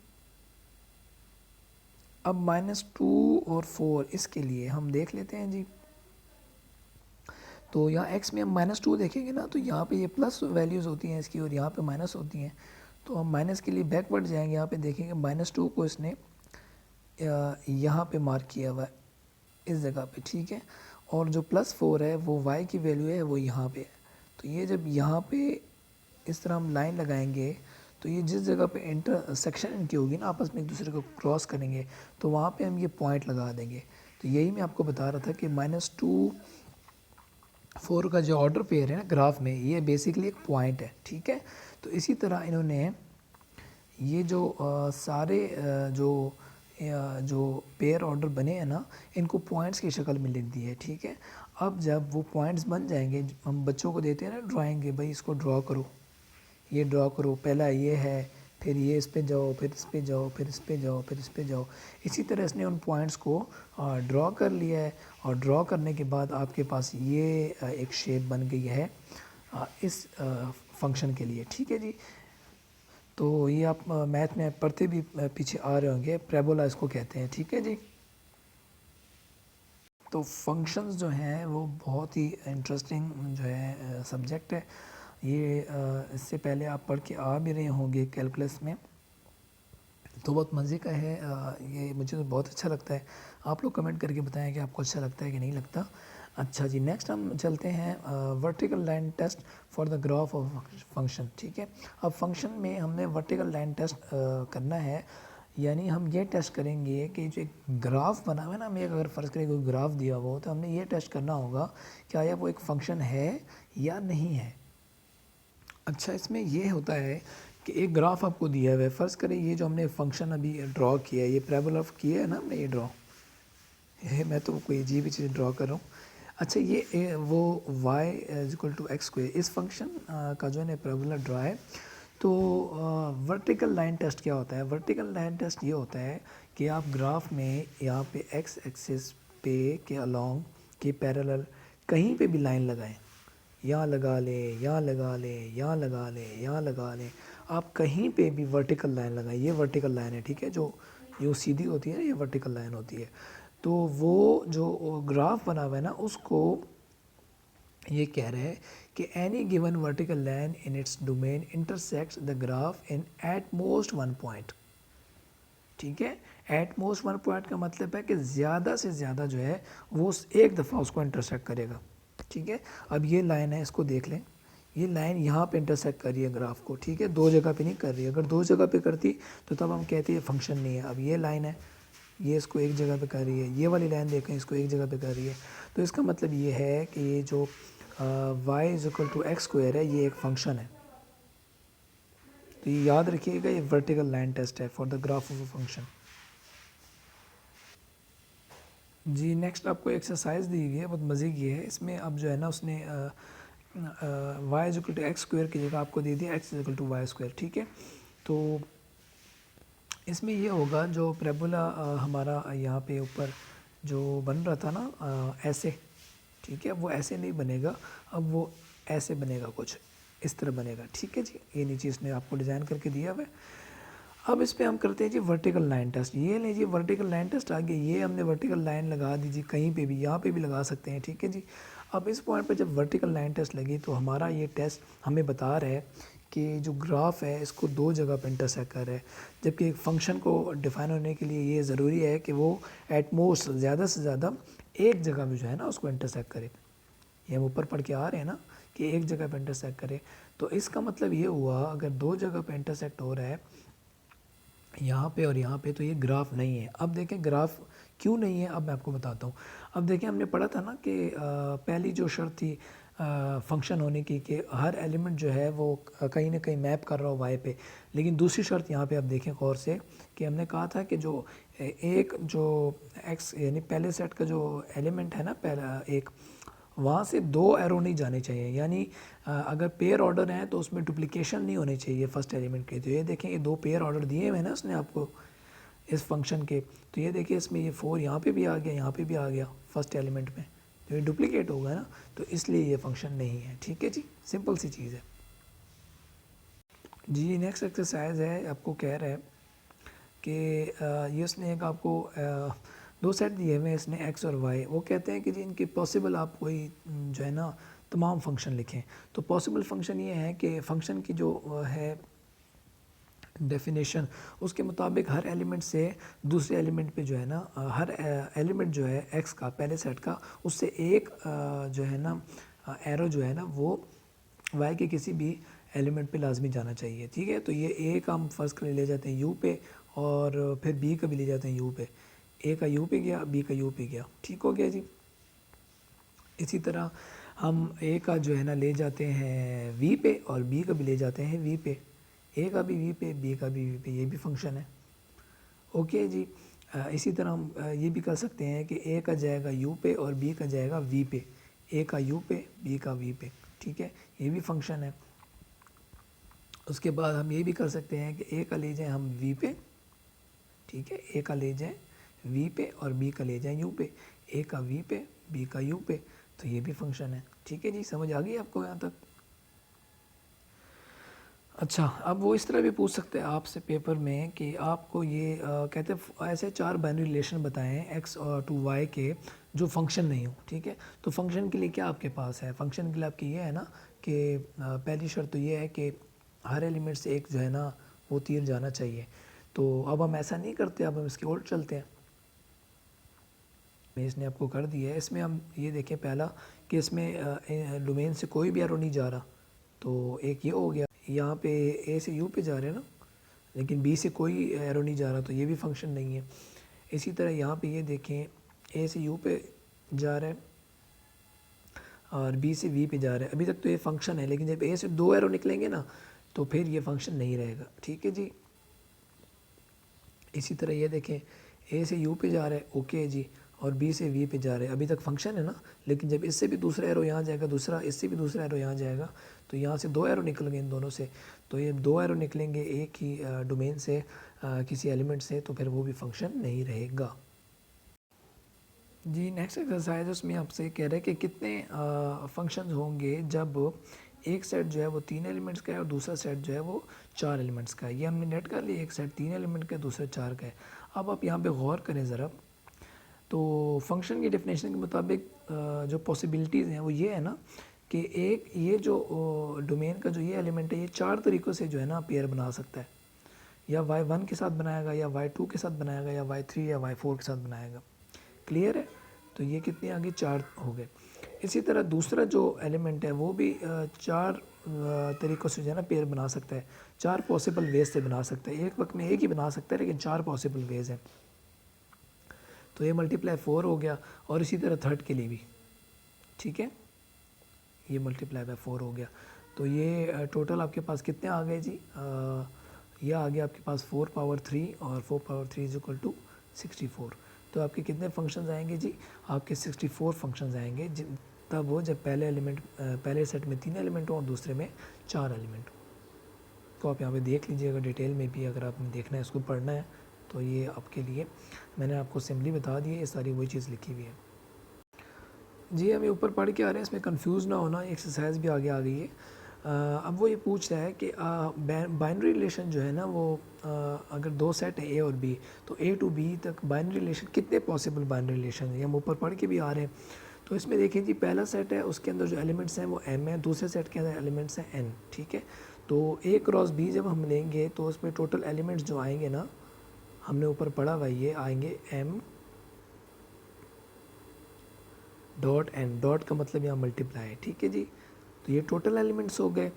अब -2 और 4 इसके लिए हम देख लेते हैं जी। तो यहाँ x में हम -2 देखेंगे ना, तो यहाँ पे ये प्लस वैल्यूज़ होती हैं इसकी और यहाँ पे माइनस होती हैं। तो हम माइनस के लिए बैकवर्ड जाएंगे, यहाँ पे देखेंगे -2 को इसने यहाँ पे मार्क किया हुआ है इस जगह पे, ठीक है। और जो +4 है वो y की वैल्यू है वो यहाँ पे है। तो ये जब यहाँ पे इस तरह हम लाइन लगाएंगे तो ये जिस जगह पे इंटरसेक्शन इनकी होगी ना, आपस में एक दूसरे को क्रॉस करेंगे, तो वहाँ पे हम ये पॉइंट लगा देंगे। तो यही मैं आपको बता रहा था कि -2 4 का जो ऑर्डर पेयर है ना ग्राफ में, ये बेसिकली एक पॉइंट है, ठीक है। तो इसी तरह इन्होंने ये जो सारे जो पेयर ऑर्डर बने हैं ना, इनको पॉइंट्स की शक्ल में लिख दिए है, ठीक है। अब जब वो पॉइंट्स बन जाएंगे, हम बच्चों को देते हैं ना ड्राइंग के, भाई इसको ड्रॉ करो, ये ड्रॉ करो, पहला ये है, फिर ये इस पे जाओ, फिर इस पे जाओ, फिर इस पे जाओ, फिर इस पे जाओ। इसी तरह इसने उन पॉइंट्स को ड्रॉ कर लिया है और ड्रॉ करने के बाद आपके पास ये एक शेप बन गई है इस फंक्शन के लिए, ठीक है जी। तो ये आप मैथ में पढ़ते भी पीछे आ रहे होंगे, पैराबोला इसको कहते हैं, ठीक है जी। तो फंक्शंस जो हैं वो बहुत ही इंटरेस्टिंग जो है सब्जेक्ट है ये। इससे पहले आप पढ़ के आ भी रहे होंगे कैलकुलस में, तो बहुत मज़े का है ये, मुझे तो बहुत अच्छा लगता है। आप लोग कमेंट करके बताएं कि आपको अच्छा लगता है कि नहीं लगता। अच्छा जी, नेक्स्ट हम चलते हैं vertical line test for the graph of function, ठीक है। अब फंक्शन में हमने वर्टिकल लाइन टेस्ट करना है, यानी हम ये टेस्ट करेंगे कि जो एक ग्राफ बना हुआ है ना, हमें अगर फ़र्ज़ करें कोई ग्राफ दिया हुआ हो, तो हमने ये टेस्ट करना होगा कि आया वो एक फ़ंक्शन है या नहीं है। अच्छा, इसमें ये होता है कि एक ग्राफ आपको दिया हुआ है, फ़र्ज़ करें ये जो हमने फंक्शन अभी ड्रॉ किया है, ये पैराबोला किया है ना हमने, ये ड्रॉ है, मैं तो कोई अजीब ही चीज़ ड्रॉ कर रहा हूँ। अच्छा, ये वो y = x², इस फंक्शन का जो है ना पैराबोला ड्रॉ है। तो वर्टिकल लाइन टेस्ट क्या होता है? वर्टिकल लाइन टेस्ट ये होता है कि आप ग्राफ में यहाँ पे x एक्सिस पे के अलोंग के पैरेलल कहीं पे भी लाइन लगाएं, यहाँ लगा लें, यहाँ लगा लें, यहाँ लगा लें, यहाँ लगा लें, आप कहीं पे भी वर्टिकल लाइन लगाएं। ये वर्टिकल लाइन है, ठीक है, जो यूँ सीधी होती है ना, ये वर्टिकल लाइन होती है। तो वो जो ग्राफ बना हुआ है ना, उसको ये कह रहे हैं कि any given vertical line in its domain intersects the graph in at most one point, ठीक है। एट मोस्ट वन पॉइंट का मतलब है कि ज़्यादा से ज़्यादा जो है वो एक दफ़ा उसको इंटरसेक्ट करेगा, ठीक है। अब ये लाइन है, इसको देख लें, ये लाइन यहाँ पे इंटरसेक्ट कर रही है ग्राफ को, ठीक है, दो जगह पे नहीं कर रही है। अगर दो जगह पे करती तो तब हम कहते हैं फंक्शन नहीं है। अब ये लाइन है, ये इसको एक जगह पे कर रही है, ये वाली लाइन देखें इसको एक जगह पे कर रही है। तो इसका मतलब ये है कि ये जो y = x² है, ये एक फंक्शन है। तो ये याद रखिएगा, ये वर्टिकल लाइन टेस्ट है for the graph of a function. जी, नेक्स्ट आपको एक्सरसाइज दी गई है, बहुत मज़े की है। इसमें अब जो है ना, उसने y = x² की जगह आपको दे दिया x = y², ठीक है। तो इसमें ये होगा जो पैराबोला हमारा यहाँ पे ऊपर जो बन रहा था ना ऐसे, ठीक है, वो ऐसे नहीं बनेगा, अब वो ऐसे बनेगा, कुछ इस तरह बनेगा, ठीक है जी। ये नीचे इसने आपको डिज़ाइन करके दिया हुआ है। अब इस पे हम करते हैं जी वर्टिकल लाइन टेस्ट। ये लीजिए वर्टिकल लाइन टेस्ट आ गया, ये हमने वर्टिकल लाइन लगा दीजिए कहीं पे भी, यहाँ पे भी लगा सकते हैं, ठीक है जी। अब इस पॉइंट पे जब वर्टिकल लाइन टेस्ट लगी तो हमारा ये टेस्ट हमें बता रहा है कि जो ग्राफ है इसको दो जगह पर इंटरसेक्ट कर रहा है, जबकि एक फंक्शन को डिफाइन होने के लिए ये ज़रूरी है कि वो एटमोस्ट ज़्यादा से ज़्यादा एक जगह में जो है ना उसको इंटरसेक्ट करे। ये हम ऊपर पढ़ के आ रहे हैं ना कि एक जगह पर इंटरसेक्ट करे, तो इसका मतलब ये हुआ अगर दो जगह पर इंटरसेक्ट हो रहा है यहाँ पे और यहाँ पे, तो ये ग्राफ नहीं है। अब देखें ग्राफ क्यों नहीं है, अब मैं आपको बताता हूँ। अब देखें हमने पढ़ा था ना कि पहली जो शर्त थी फंक्शन होने की कि हर एलिमेंट जो है वो कहीं ना कहीं मैप कर रहा हो वाई पे, लेकिन दूसरी शर्त यहाँ पे आप देखें गौर से कि हमने कहा था कि जो एक जो एक्स यानी पहले सेट का जो एलिमेंट है ना, पहला एक, वहाँ से दो एरो नहीं जाने चाहिए, यानी अगर पेयर ऑर्डर है तो उसमें डुप्लीकेशन नहीं होनी चाहिए फर्स्ट एलिमेंट के। तो ये देखें ये दो पेयर ऑर्डर दिए हुए हैं ना उसने आपको इस फंक्शन के, तो ये देखिए इसमें ये 4 यहाँ पे भी आ गया, यहाँ पे भी आ गया फर्स्ट एलिमेंट में, तो ये डुप्लीकेट होगा ना, तो इसलिए ये फंक्शन नहीं है, ठीक है जी, सिंपल सी चीज़ है जी। नेक्स्ट एक्सरसाइज है, आपको कह रहा है कि ये उसने एक आपको दो सेट दिए हुए हैं इसने एक्स और वाई। वो कहते हैं कि जी इनके पॉसिबल आप कोई जो है ना तमाम फंक्शन लिखें। तो पॉसिबल फंक्शन ये है कि फ़ंक्शन की जो है डेफिनेशन उसके मुताबिक हर एलिमेंट से दूसरे एलिमेंट पे जो है ना हर एलिमेंट जो है एक्स का पहले सेट का उससे एक जो है ना एरो जो है ना वो वाई के किसी भी एलिमेंट पे लाजमी जाना चाहिए। ठीक है, तो ये ए का हम फर्स्ट कर ले जाते हैं यू पे और फिर बी का भी ले जाते हैं यू पे। ए का यू पे गया, बी का यू पे गया, ठीक हो गया जी। इसी तरह हम ए का जो है ना ले जाते हैं वी पे और बी का भी ले जाते हैं वी पे। ए का भी वी पे, बी का भी वी पे, ये भी फंक्शन है। ओके जी। इसी तरह हम ये भी कर सकते हैं कि ए का जाएगा यू पे और बी का जाएगा वी पे। ए का यू पे, बी का वी पे, ठीक है, ये भी फंक्शन है। उसके बाद हम ये भी कर सकते हैं कि ए का ले जाएं हम वी पे, ठीक है, ए का ले जाएं वी पे और बी का ले जाएं यू पे। ए का वी पे, बी का यू पे, तो ये भी फंक्शन है। ठीक है जी, समझ आ गई आपको यहाँ तक? अच्छा, अब वो इस तरह भी पूछ सकते हैं आपसे पेपर में कि आपको ये कहते हैं ऐसे चार बाइनरी रिलेशन बताएं एक्स और टू वाई के जो फंक्शन नहीं हो। ठीक है, तो फंक्शन के लिए क्या आपके पास है? फंक्शन के लिए आपकी ये है ना कि पहली शर्त तो ये है कि हर एलिमेंट से एक जो है ना वो तीर जाना चाहिए। तो अब हम ऐसा नहीं करते, अब हम इसके उल्ट चलते हैं। इसने आपको कर दिया है, इसमें हम ये देखें पहला कि इसमें डोमेन से कोई भी एरो नहीं जा रहा, तो एक ये हो गया। यहाँ पे ए से यू पे जा रहे हैं ना, लेकिन बी से कोई एरो नहीं जा रहा, तो ये भी फंक्शन नहीं है। इसी तरह यहाँ पे ये देखें ए से यू पे जा रहा है और बी से वी पे जा रहा है। अभी तक तो ये फंक्शन है, लेकिन जब ए से दो एरो निकलेंगे ना तो फिर ये फंक्शन नहीं रहेगा। ठीक है जी। इसी तरह ये देखें ए से यू पे जा रहा है, ओके जी, और बी से वी पे जा रहे हैं, अभी तक फंक्शन है ना, लेकिन जब इससे भी दूसरा एरो यहाँ जाएगा, दूसरा इससे भी दूसरा एरो यहाँ जाएगा, तो यहाँ से दो एरो निकल गए इन दोनों से। तो ये दो एरो निकलेंगे एक ही डोमेन से किसी एलिमेंट से, तो फिर वो भी फंक्शन नहीं रहेगा। जी, नेक्स्ट एक्सरसाइज उसमें आपसे कह रहे हैं कि कितने फंक्शंस होंगे जब एक सेट जो है वो 3 एलिमेंट्स का है और दूसरा सेट जो है वो 4 एलिमेंट्स का है। ये हमने नेट कर लिया, एक सेट 3 एलिमेंट का है, दूसरा 4 का है। अब आप यहाँ पे गौर करें ज़रा, तो फंक्शन की डेफिनेशन के मुताबिक जो पॉसिबिलिटीज़ हैं वो ये है ना कि एक ये जो डोमेन का जो ये एलिमेंट है ये 4 तरीक़ों से जो है ना पेयर बना सकता है। या y1 के साथ बनाएगा, या y2 के साथ बनाएगा, या y3 या y4 के साथ बनाएगा। क्लियर है? तो ये कितने आगे 4 हो गए। इसी तरह दूसरा जो एलिमेंट है वो भी 4 तरीक़ों से जो है ना पेयर बना सकता है, 4 पॉसिबल वेज से बना सकता है। एक वक्त में एक ही बना सकता है, लेकिन 4 पॉसिबल वेज हैं। तो ये मल्टीप्लाई 4 हो गया, और इसी तरह थर्ड के लिए भी, ठीक है, ये मल्टीप्लाई बाय 4 हो गया। तो ये टोटल आपके पास कितने आ गए जी? ये आ गया आपके पास 4 पावर 3 और 4 पावर 3 इज इक्वल टू 64। तो आपके कितने फंक्शंस आएंगे जी? आपके 64 फंक्शंस आएंगे, तब वो जब पहले एलिमेंट पहले सेट में 3 एलिमेंट हो और दूसरे में 4 एलिमेंट हो। तो आप यहाँ पे देख लीजिएगा डिटेल में भी, अगर आपने देखना है, इसको पढ़ना है, तो ये आपके लिए मैंने आपको सिंपली बता दी है, ये सारी वही चीज़ लिखी हुई है। जी, हम ऊपर पढ़ के आ रहे हैं, इसमें कंफ्यूज ना होना, एक्सरसाइज भी आगे आ गई है। अब वो ये पूछ रहा है कि बाइनरी रिलेशन जो है ना वो अगर दो सेट है ए और बी, तो ए टू बी तक बाइनरी रिलेशन कितने पॉसिबल बाइनरी रिलेशन है, हम ऊपर पढ़ के भी आ रहे हैं। तो इसमें देखें जी, पहला सेट है उसके अंदर जो एलिमेंट्स हैं वो m है, दूसरे सेट के अंदर एलिमेंट्स हैं n। ठीक है, तो a क्रॉस b जब हम लेंगे तो उसमें टोटल एलिमेंट्स जो आएंगे ना, हमने ऊपर पढ़ा हुआ ये आएंगे m डॉट n, डॉट का मतलब यहाँ मल्टीप्लाई है। ठीक है जी, तो ये टोटल एलिमेंट्स हो गए।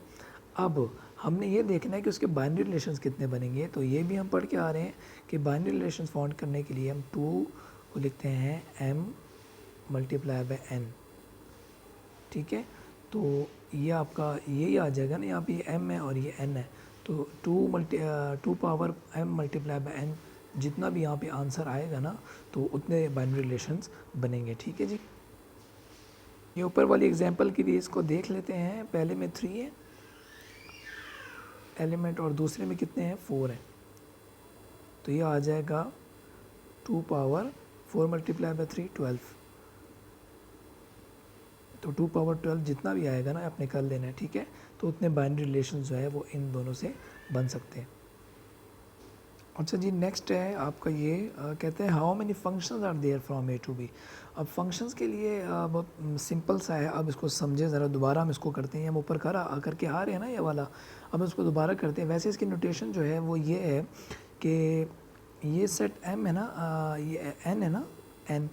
अब हमने ये देखना है कि उसके बाइनरी रिलेशंस कितने बनेंगे, तो ये भी हम पढ़ के आ रहे हैं कि बाइनरी रिलेशंस फाउंड करने के लिए हम 2 को लिखते हैं m मल्टीप्लाई बाय n। ठीक है, तो ये आपका यही आ जाएगा ना, यहाँ पे ये m है और ये n है, तो 2 power m multiply by n, जितना भी यहाँ पे आंसर आएगा ना तो उतने बाइनरी रिलेशंस बनेंगे। ठीक है जी, ये ऊपर वाली एग्जांपल के लिए इसको देख लेते हैं। पहले में 3 है एलिमेंट और दूसरे में कितने हैं? 4 है, तो ये आ जाएगा 2 पावर 4 मल्टीप्लाई बाय 3 12। तो 2 पावर 12 जितना भी आएगा ना आपने कर लेना है। ठीक है, तो उतने बाइनरी रिलेशन जो है वो इन दोनों से बन सकते हैं। अच्छा जी, नेक्स्ट है आपका ये कहते हैं how many functions are there from A to B. अब फंक्शंस के लिए बहुत सिंपल सा है, अब इसको समझे ज़रा, दोबारा हम इसको करते हैं। हम ऊपर करके आ रहे हैं ना ये वाला, अब इसको दोबारा करते हैं। वैसे इसकी नोटेशन जो है वो ये है कि ये सेट एम है ना, ये एन है ना, एन,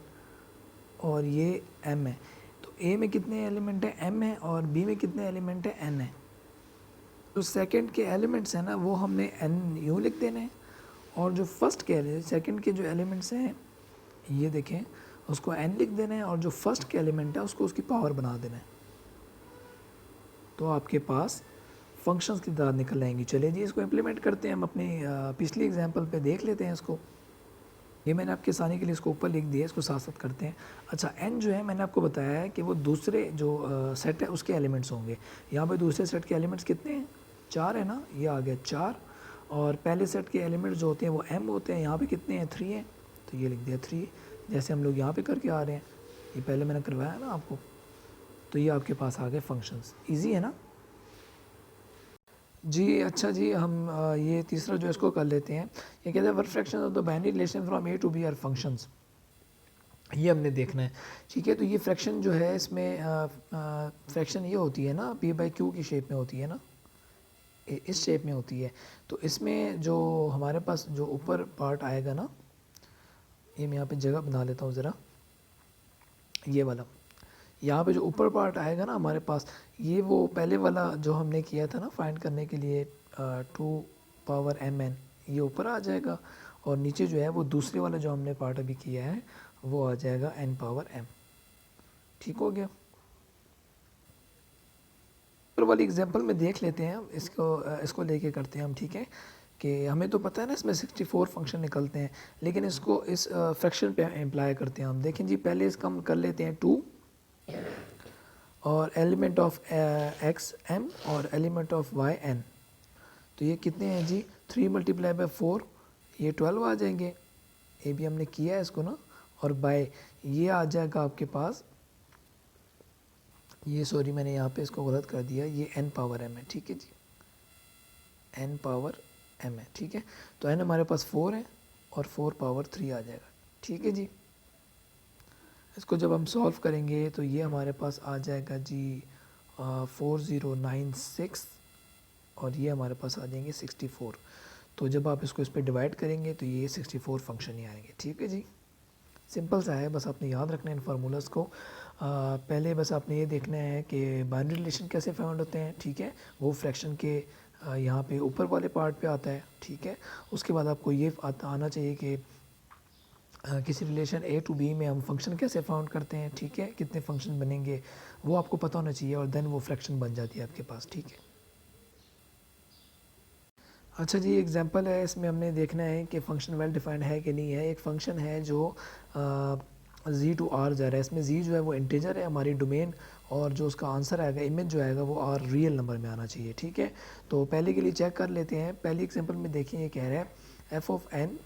और ये एम है। तो ए में कितने एलिमेंट हैं, एम है, और बी में कितने एलिमेंट हैं, एन है। तो सेकंड के एलिमेंट्स हैं ना वो हमने एन यूँ लिख देने हैं, और जो फर्स्ट के सेकंड के जो एलिमेंट्स हैं ये देखें, उसको एन लिख देना है, और जो फर्स्ट के एलिमेंट है उसको उसकी पावर बना देना है। तो आपके पास फंक्शंस की तरह निकल आएंगी। चलिए जी, इसको इम्प्लीमेंट करते हैं। हम अपनी पिछली एग्जांपल पे देख लेते हैं इसको। ये मैंने आपके आसानी के लिए इसको ऊपर लिख दिया, इसको साथ साथ करते हैं। अच्छा, एन जो है मैंने आपको बताया है कि वो दूसरे जो सेट है उसके एलिमेंट्स होंगे। यहाँ पे दूसरे सेट के एलिमेंट्स कितने हैं, 4 है ना, ये आ गया 4। और पहले सेट के एलिमेंट्स जो होते हैं वो एम होते हैं। यहाँ पे कितने हैं, 3 हैं, तो ये लिख दिया 3, जैसे हम लोग यहाँ पे करके आ रहे हैं। ये पहले मैंने करवाया ना आपको। तो ये आपके पास आ गए फंक्शंस। ईजी है ना जी। अच्छा जी, हम ये तीसरा जो इसको कर लेते हैं। ये कहते हैं work fraction of the binary relation from A to B are functions. ये हमने देखना है, ठीक है। तो ये फ्रैक्शन जो है इसमें फ्रैक्शन ये होती है ना, पी बाई क्यू की शेप में होती है ना, इस शेप में होती है। तो इसमें जो हमारे पास जो ऊपर पार्ट आएगा ना, ये मैं यहाँ पे जगह बना लेता हूँ ज़रा, ये वाला यहाँ पे जो ऊपर पार्ट आएगा ना हमारे पास, ये वो पहले वाला जो हमने किया था ना फाइंड करने के लिए 2 पावर एम एन, ये ऊपर आ जाएगा। और नीचे जो है वो दूसरे वाला जो हमने पार्ट अभी किया है वो आ जाएगा n पावर m। ठीक हो गया। ऊपर वाली एग्जांपल में देख लेते हैं, इसको लेके करते हैं हम, ठीक है। कि हमें तो पता है ना इसमें 64 फंक्शन निकलते हैं, लेकिन इसको इस फ्रैक्शन पे अप्लाई करते हैं हम। देखें जी, पहले इसका हम कर लेते हैं 2, और एलिमेंट ऑफ एक्स एम और एलिमेंट ऑफ वाई एन। तो ये कितने हैं जी, 3 मल्टीप्लाई बाई 4, ये 12 आ जाएंगे। ये भी हमने किया है इसको ना। और बाय ये आ जाएगा आपके पास, ये सॉरी मैंने यहाँ पे इसको गलत कर दिया, ये n पावर m है, ठीक है जी, n पावर m है, ठीक है। तो n हमारे पास 4 है और 4 पावर 3 आ जाएगा, ठीक है जी। इसको जब हम सॉल्व करेंगे तो ये हमारे पास आ जाएगा जी 4096, और ये हमारे पास आ जाएंगे 64। तो जब आप इसको इस पर डिवाइड करेंगे तो ये 64 फंक्शन ही आएंगे, ठीक है जी। सिंपल सा है, बस आपने याद रखना है इन फार्मूलाज को। पहले बस आपने ये देखना है कि बाइनरी रिलेशन कैसे फाइंड होते हैं, ठीक है। वो फ्रैक्शन के यहाँ पे ऊपर वाले पार्ट पे आता है, ठीक है। उसके बाद आपको ये आना चाहिए कि किसी रिलेशन ए टू बी में हम फंक्शन कैसे फाउंड करते हैं, ठीक है, कितने फंक्शन बनेंगे वो आपको पता होना चाहिए, और देन वो फ्रैक्शन बन जाती है आपके पास, ठीक है। अच्छा जी, एग्जांपल है, इसमें हमने देखना है कि फ़ंक्शन वेल डिफाइंड है कि नहीं है। एक फ़ंक्शन है जो जी टू आर जा रहा है। इसमें जी जो है वो इंटीजर है, हमारी डोमेन, और जो उसका आंसर आएगा, इमेज जो आएगा वो आर रियल नंबर में आना चाहिए, ठीक है। तो पहले के लिए चेक कर लेते हैं। पहली एग्जांपल में देखिए, ये कह रहा है F of N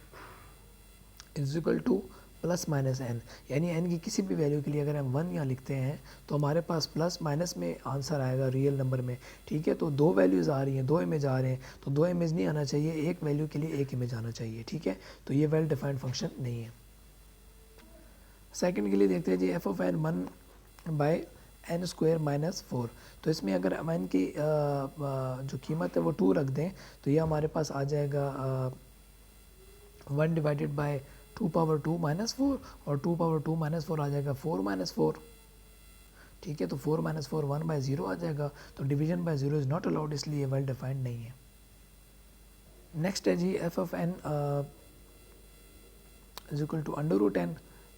is equal to plus minus N, यानी एन की किसी भी वैल्यू के लिए अगर हम 1 यहाँ लिखते हैं तो हमारे पास प्लस माइनस में आंसर आएगा रियल नंबर में, ठीक है। तो 2 वैल्यूज़ आ रही हैं, 2 इमेज आ रहे हैं, तो 2 इमेज नहीं आना चाहिए, एक वैल्यू के लिए एक इमेज आना चाहिए, ठीक है। तो ये वेल डिफाइंड फंक्शन नहीं है। सेकंड के लिए देखते हैं जी, f of n 1/n² minus 4। तो इसमें अगर हम एन की जो कीमत है वो 2 रख दें तो ये हमारे पास आ जाएगा 1 डिवाइडेड बाई 2 पावर 2 माइनस 4, और 2 पावर 2 माइनस 4 आ जाएगा 4 माइनस 4, ठीक है। तो 4 माइनस 4 1/0 आ जाएगा। तो division by 0 is not allowed, इसलिए वेल डिफाइंड नहीं है। नेक्स्ट है जी, f of N is equal to under root n.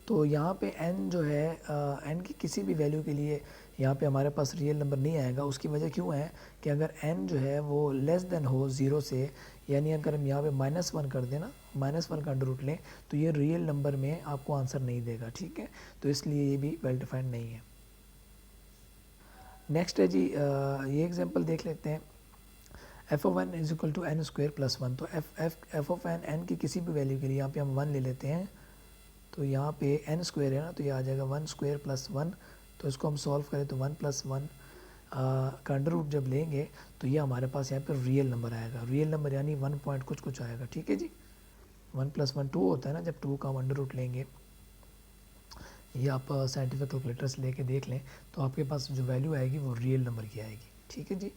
तो यहाँ पे n जो है n की किसी भी वैल्यू के लिए यहाँ पे हमारे पास रियल नंबर नहीं आएगा। उसकी वजह क्यों है कि अगर n जो है वो लेस देन हो 0 से, यानी अगर हम यहाँ पे -1 कर दें ना, -1 का अंडर रूट लें, तो ये रियल नंबर में आपको आंसर नहीं देगा, ठीक है। तो इसलिए ये भी वेल डिफाइंड नहीं है। नेक्स्ट है जी, ये एग्जांपल देख लेते हैं। F of N is equal to n² + 1। तो एफ ऑफ एन की किसी भी वैल्यू के लिए यहाँ पे हम 1 ले लेते हैं। तो यहाँ पे n² है ना, तो ये आ जाएगा 1² + 1। तो इसको हम सॉल्व करें तो 1 + 1 का अंडर रूट जब लेंगे तो ये हमारे पास यहाँ पे रियल नंबर आएगा। रियल नंबर यानी 1 पॉइंट कुछ कुछ आएगा, ठीक है जी। 1+1 2 होता है ना, जब 2 का हम अंडर रूट लेंगे, ये आप साइंटिफिक कैलकुलेटर से लेके देख लें, तो आपके पास जो वैल्यू आएगी वो रियल नंबर की आएगी, ठीक है जी।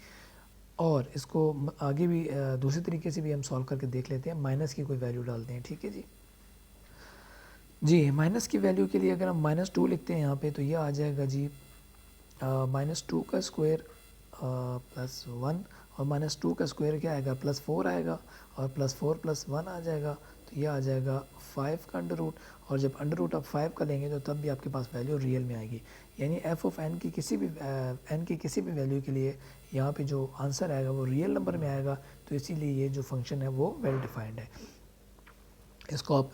और इसको आगे भी दूसरे तरीके से भी हम सॉल्व करके देख लेते हैं, माइनस की कोई वैल्यू डालते हैं, ठीक है जी। जी माइनस की वैल्यू के लिए अगर हम -2 लिखते हैं यहाँ पे, तो ये आ जाएगा जी -2 का स्क्वायर +1, और -2 का स्क्वायर क्या आएगा, +4 आएगा, और +4 +1 आ जाएगा, तो ये आ जाएगा 5 का अंडर रूट। और जब अंडर रूट आप 5 का लेंगे तो तब भी आपके पास वैल्यू रियल में आएगी, यानी एफ ऑफ एन की किसी भी वैल्यू के लिए यहाँ पे जो आंसर आएगा वो रियल नंबर में आएगा। तो इसीलिए ये जो फंक्शन है वो वेल डिफाइंड है। इसको आप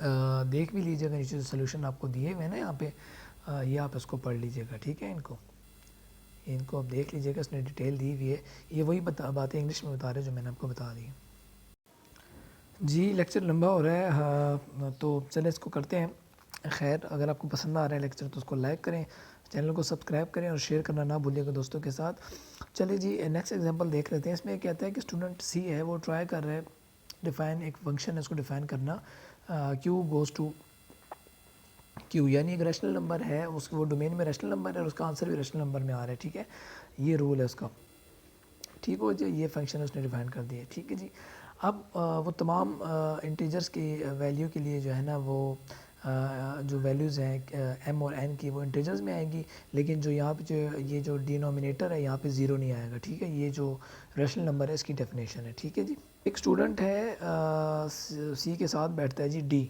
देख भी लीजिएगा, नीचे जो सोल्यूशन आपको दिए हुए हैं ना यहाँ पे, ये आप इसको पढ़ लीजिएगा, ठीक है। इनको आप देख लीजिएगा, इसने डिटेल दी हुई है, ये वही बातें इंग्लिश में बता रहे हैं जो मैंने आपको बता दी। जी लेक्चर लंबा हो रहा है, हाँ, तो चले इसको करते हैं। खैर अगर आपको पसंद आ रहा है लेक्चर तो उसको लाइक करें, चैनल को सब्सक्राइब करें और शेयर करना ना भूलिएगा दोस्तों के साथ। चलिए जी नेक्स्ट एग्जांपल देख लेते हैं। इसमें कहता है कि स्टूडेंट सी है, वो ट्राई कर रहा है डिफ़ाइन एक फंक्शन है, उसको डिफ़ाइन करना क्यू गोज़ टू क्यू, यानी एक रैशनल नंबर है, उसको वो डोमेन में रैशनल नंबर है और उसका आंसर भी रैशनल नंबर में आ रहा है, ठीक है। ये रूल है उसका, ठीक हो जी। ये फंक्शन उसने डिफाइन कर दिया, ठीक है जी। अब वो तमाम इंटीजर्स की वैल्यू के लिए जो है ना वो जो वैल्यूज़ हैं एम और एन की, वो इंटीजर्स में आएंगी, लेकिन जो यहाँ पे जो ये जो डिनोमिनेटर है यहाँ पे ज़ीरो नहीं आएगा, ठीक है। ये जो रैशनल नंबर है इसकी डेफिनेशन है, ठीक है जी। एक स्टूडेंट है सी के साथ बैठता है जी डी,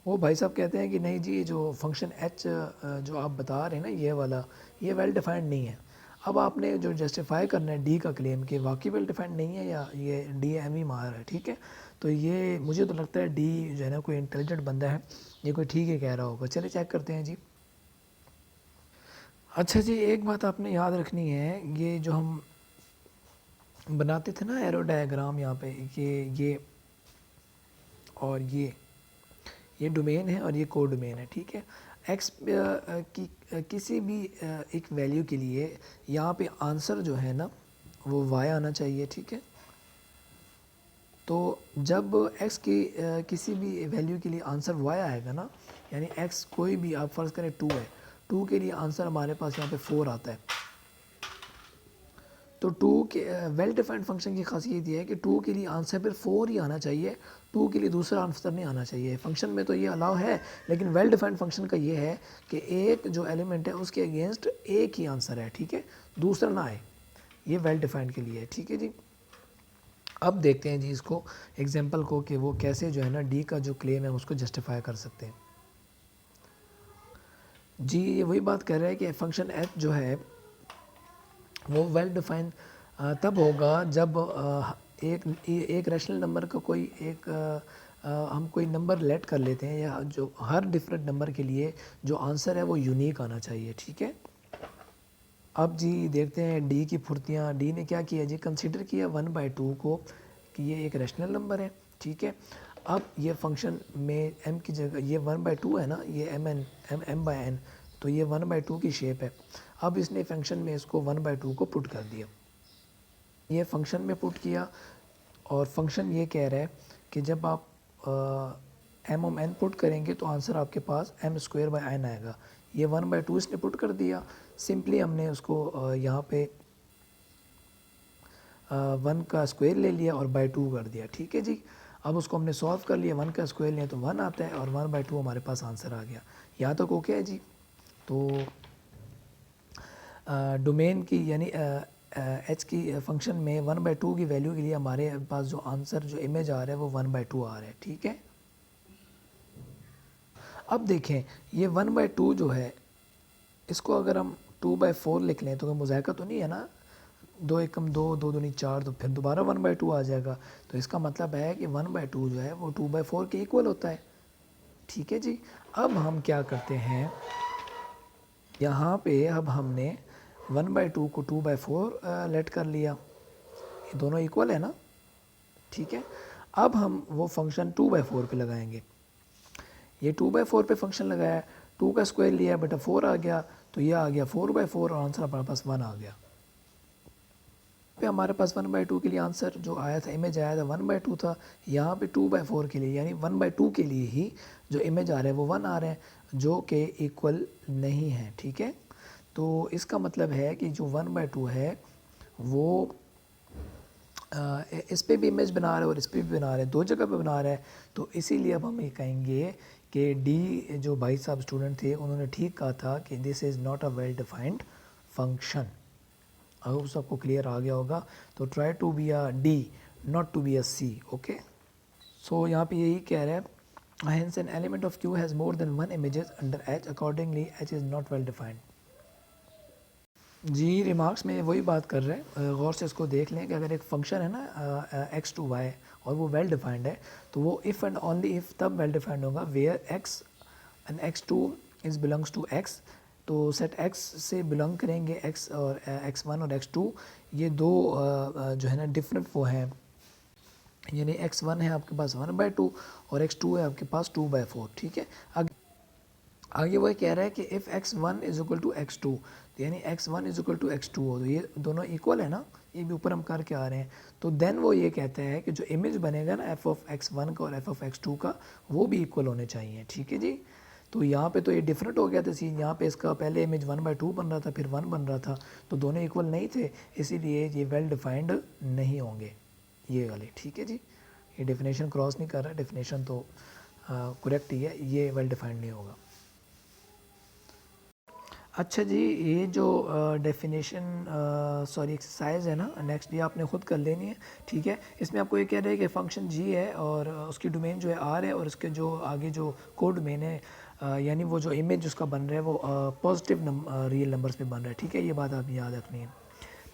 वो भाई साहब कहते हैं कि नहीं जी ये जो फंक्शन एच जो आप बता रहे हैं ना ये वाला, ये वेल डिफाइंड नहीं है। अब आपने जो जस्टिफाई करना है डी का क्लेम कि वाकई वेल डिफाइंड नहीं है या ये डी एम ही मार है, ठीक है। तो ये मुझे तो लगता है डी जो है ना कोई इंटेलिजेंट बंदा है, ये कोई ठीक है कह रहा होगा। चलिए चेक करते हैं जी। अच्छा जी एक बात आपने याद रखनी है, ये जो हम बनाते थे ना एरो डायग्राम यहाँ पे, ये और ये डोमेन है और ये को डोमेन है, ठीक है। एक्स की किसी भी एक वैल्यू के लिए यहाँ पे आंसर जो है ना वो वाई आना चाहिए, ठीक है। तो जब एक्स की किसी भी वैल्यू के लिए आंसर वाई आएगा ना, यानी एक्स कोई भी आप फ़र्ज़ करें 2 है, 2 के लिए आंसर हमारे पास यहाँ पे 4 आता है। तो 2 के वेल डिफाइंड फंक्शन की खासियत ये है कि 2 के लिए आंसर फिर 4 ही आना चाहिए, 2 के लिए दूसरा आंसर नहीं आना चाहिए। फंक्शन में तो ये अलाउ है, लेकिन वेल डिफाइंड फंक्शन का ये है कि एक जो एलिमेंट है उसके अगेंस्ट एक ही आंसर है, ठीक है, दूसरा ना आए। ये वेल डिफाइंड के लिए है, ठीक है जी। अब देखते हैं जी इसको एग्जाम्पल को कि वो कैसे जो है ना डी का जो क्लेम है उसको जस्टिफाई कर सकते हैं। जी ये वही बात कर रहा है कि फंक्शन एफ जो है वो वेल डिफाइन तब होगा जब एक रैशनल नंबर का कोई एक हम कोई नंबर लेट कर लेते हैं, या जो हर डिफरेंट नंबर के लिए जो आंसर है वो यूनिक आना चाहिए, ठीक है। अब जी देखते हैं डी की फुर्तियाँ। डी ने क्या किया जी, कंसीडर किया 1/2 को कि ये एक रैशनल नंबर है, ठीक है। अब ये फंक्शन में m की जगह ये 1/2 है ना, ये m/n, तो ये 1/2 की शेप है। अब इसने फंक्शन में इसको 1/2 को पुट कर दिया, ये फंक्शन में पुट किया, और फंक्शन ये कह रहा है कि जब आप m पुट करेंगे तो आंसर आपके पास m²/n आएगा। ये 1/2 इसने पुट कर दिया, सिंपली हमने उसको यहाँ पे 1 का स्क्वायर ले लिया और बाई 2 कर दिया, ठीक है जी। अब उसको हमने सॉल्व कर लिया, 1 का स्क्वायर लिया तो 1 आता है और 1/2 हमारे पास आंसर आ गया। यहाँ तक ओके है जी। तो डोमेन की यानी एच की फंक्शन में 1/2 की वैल्यू के लिए हमारे पास जो आंसर जो इमेज आ रहा है वो 1/2 आ रहा है, ठीक है। अब देखें ये 1/2 जो है इसको अगर हम 2/4 लिख लें तो मुज़ायका तो नहीं है ना, 2 एकम 2, 2 दूनी 4, तो फिर दोबारा 1/2 आ जाएगा। तो इसका मतलब है कि 1/2 जो है वो 2/4 के इक्वल होता है, ठीक है जी। अब हम क्या करते हैं, यहाँ पे अब हमने 1/2 को 2/4 लेट कर लिया, ये दोनों इक्वल है ना, ठीक है। अब हम वो फंक्शन 2/4 पे लगाएंगे, ये 2/4 पे फंक्शन लगाया, 2 का स्क्वायर लिया बटा 4 आ गया, तो ये आ गया 4/4 और आंसर हमारे पास 1 आ गया। पे हमारे पास 1/2 के लिए आंसर जो आया था, इमेज आया था 1/2 था। यहाँ पे 2/4 के लिए यानी 1/2 के लिए ही जो इमेज आ रहा है वो 1 आ रहा है, जो कि इक्वल नहीं है। ठीक है, तो इसका मतलब है कि जो 1/2 है वो इस पे भी इमेज बना रहा है और इस पे भी बना रहा है, दो जगह पे बना रहा है। तो इसीलिए अब हम ये कहेंगे कि डी जो भाई साहब स्टूडेंट थे उन्होंने ठीक कहा था कि this is not a well defined function. I hope सबको क्लियर आ गया होगा। तो try to be a D, not to be a C. Okay, so यहाँ पे यही कह रहा है, hence an element of Q has more than one images under H, accordingly H is not well defined। जी, रिमार्क्स में वही बात कर रहे हैं, गौर से इसको देख लें कि अगर एक फंक्शन है ना एक्स टू वाई और वो वेल डिफाइंड है, तो वो इफ़ एंड ओनली इफ़ तब वेल डिफाइंड होगा where X and X two is belongs to X. तो सेट एक्स से बिलोंग करेंगे एक्स और एक्स वन और एक्स टू, ये दो जो है ना डिफरेंट वो हैं, यानी एक्स वन है आपके पास 1/2 और एक्स टू है आपके पास 2/4। ठीक है, आगे वो कह रहा है कि if x one is equal to x two, तो यानी x one is equal to x two हो, तो ये दोनों इक्वल है ना, ये भी ऊपर हम करके आ रहे हैं। तो देन वो ये कहते हैं कि जो इमेज बनेगा ना एफ ऑफ एक्स वन का और एफ ऑफ एक्स टू का, वो भी इक्वल होने चाहिए। ठीक है जी, तो यहाँ पे तो ये डिफरेंट हो गया था सीन, यहाँ पे इसका पहले इमेज 1/2 बन रहा था, फिर 1 बन रहा था, तो दोनों इक्वल नहीं थे, इसीलिए ये वेल डिफाइंड नहीं होंगे ये वाले। ठीक है जी, ये डेफिनेशन क्रॉस नहीं कर रहा, डेफिनेशन तो करेक्ट ही है, ये वेल डिफाइंड नहीं होगा। अच्छा जी, ये जो डेफिनेशन सॉरी एक्सरसाइज है ना, नेक्स्ट ये आपने ख़ुद कर लेनी है। ठीक है, इसमें आपको ये कह रहे हैं कि फंक्शन जी है और उसकी डोमेन जो है आर है और उसके जो आगे जो को डोमेन है यानी वो जो इमेज उसका बन रहा है वो पॉजिटिव रियल नंबर्स पे बन रहा है। ठीक है, ये बात आप याद रखनी है।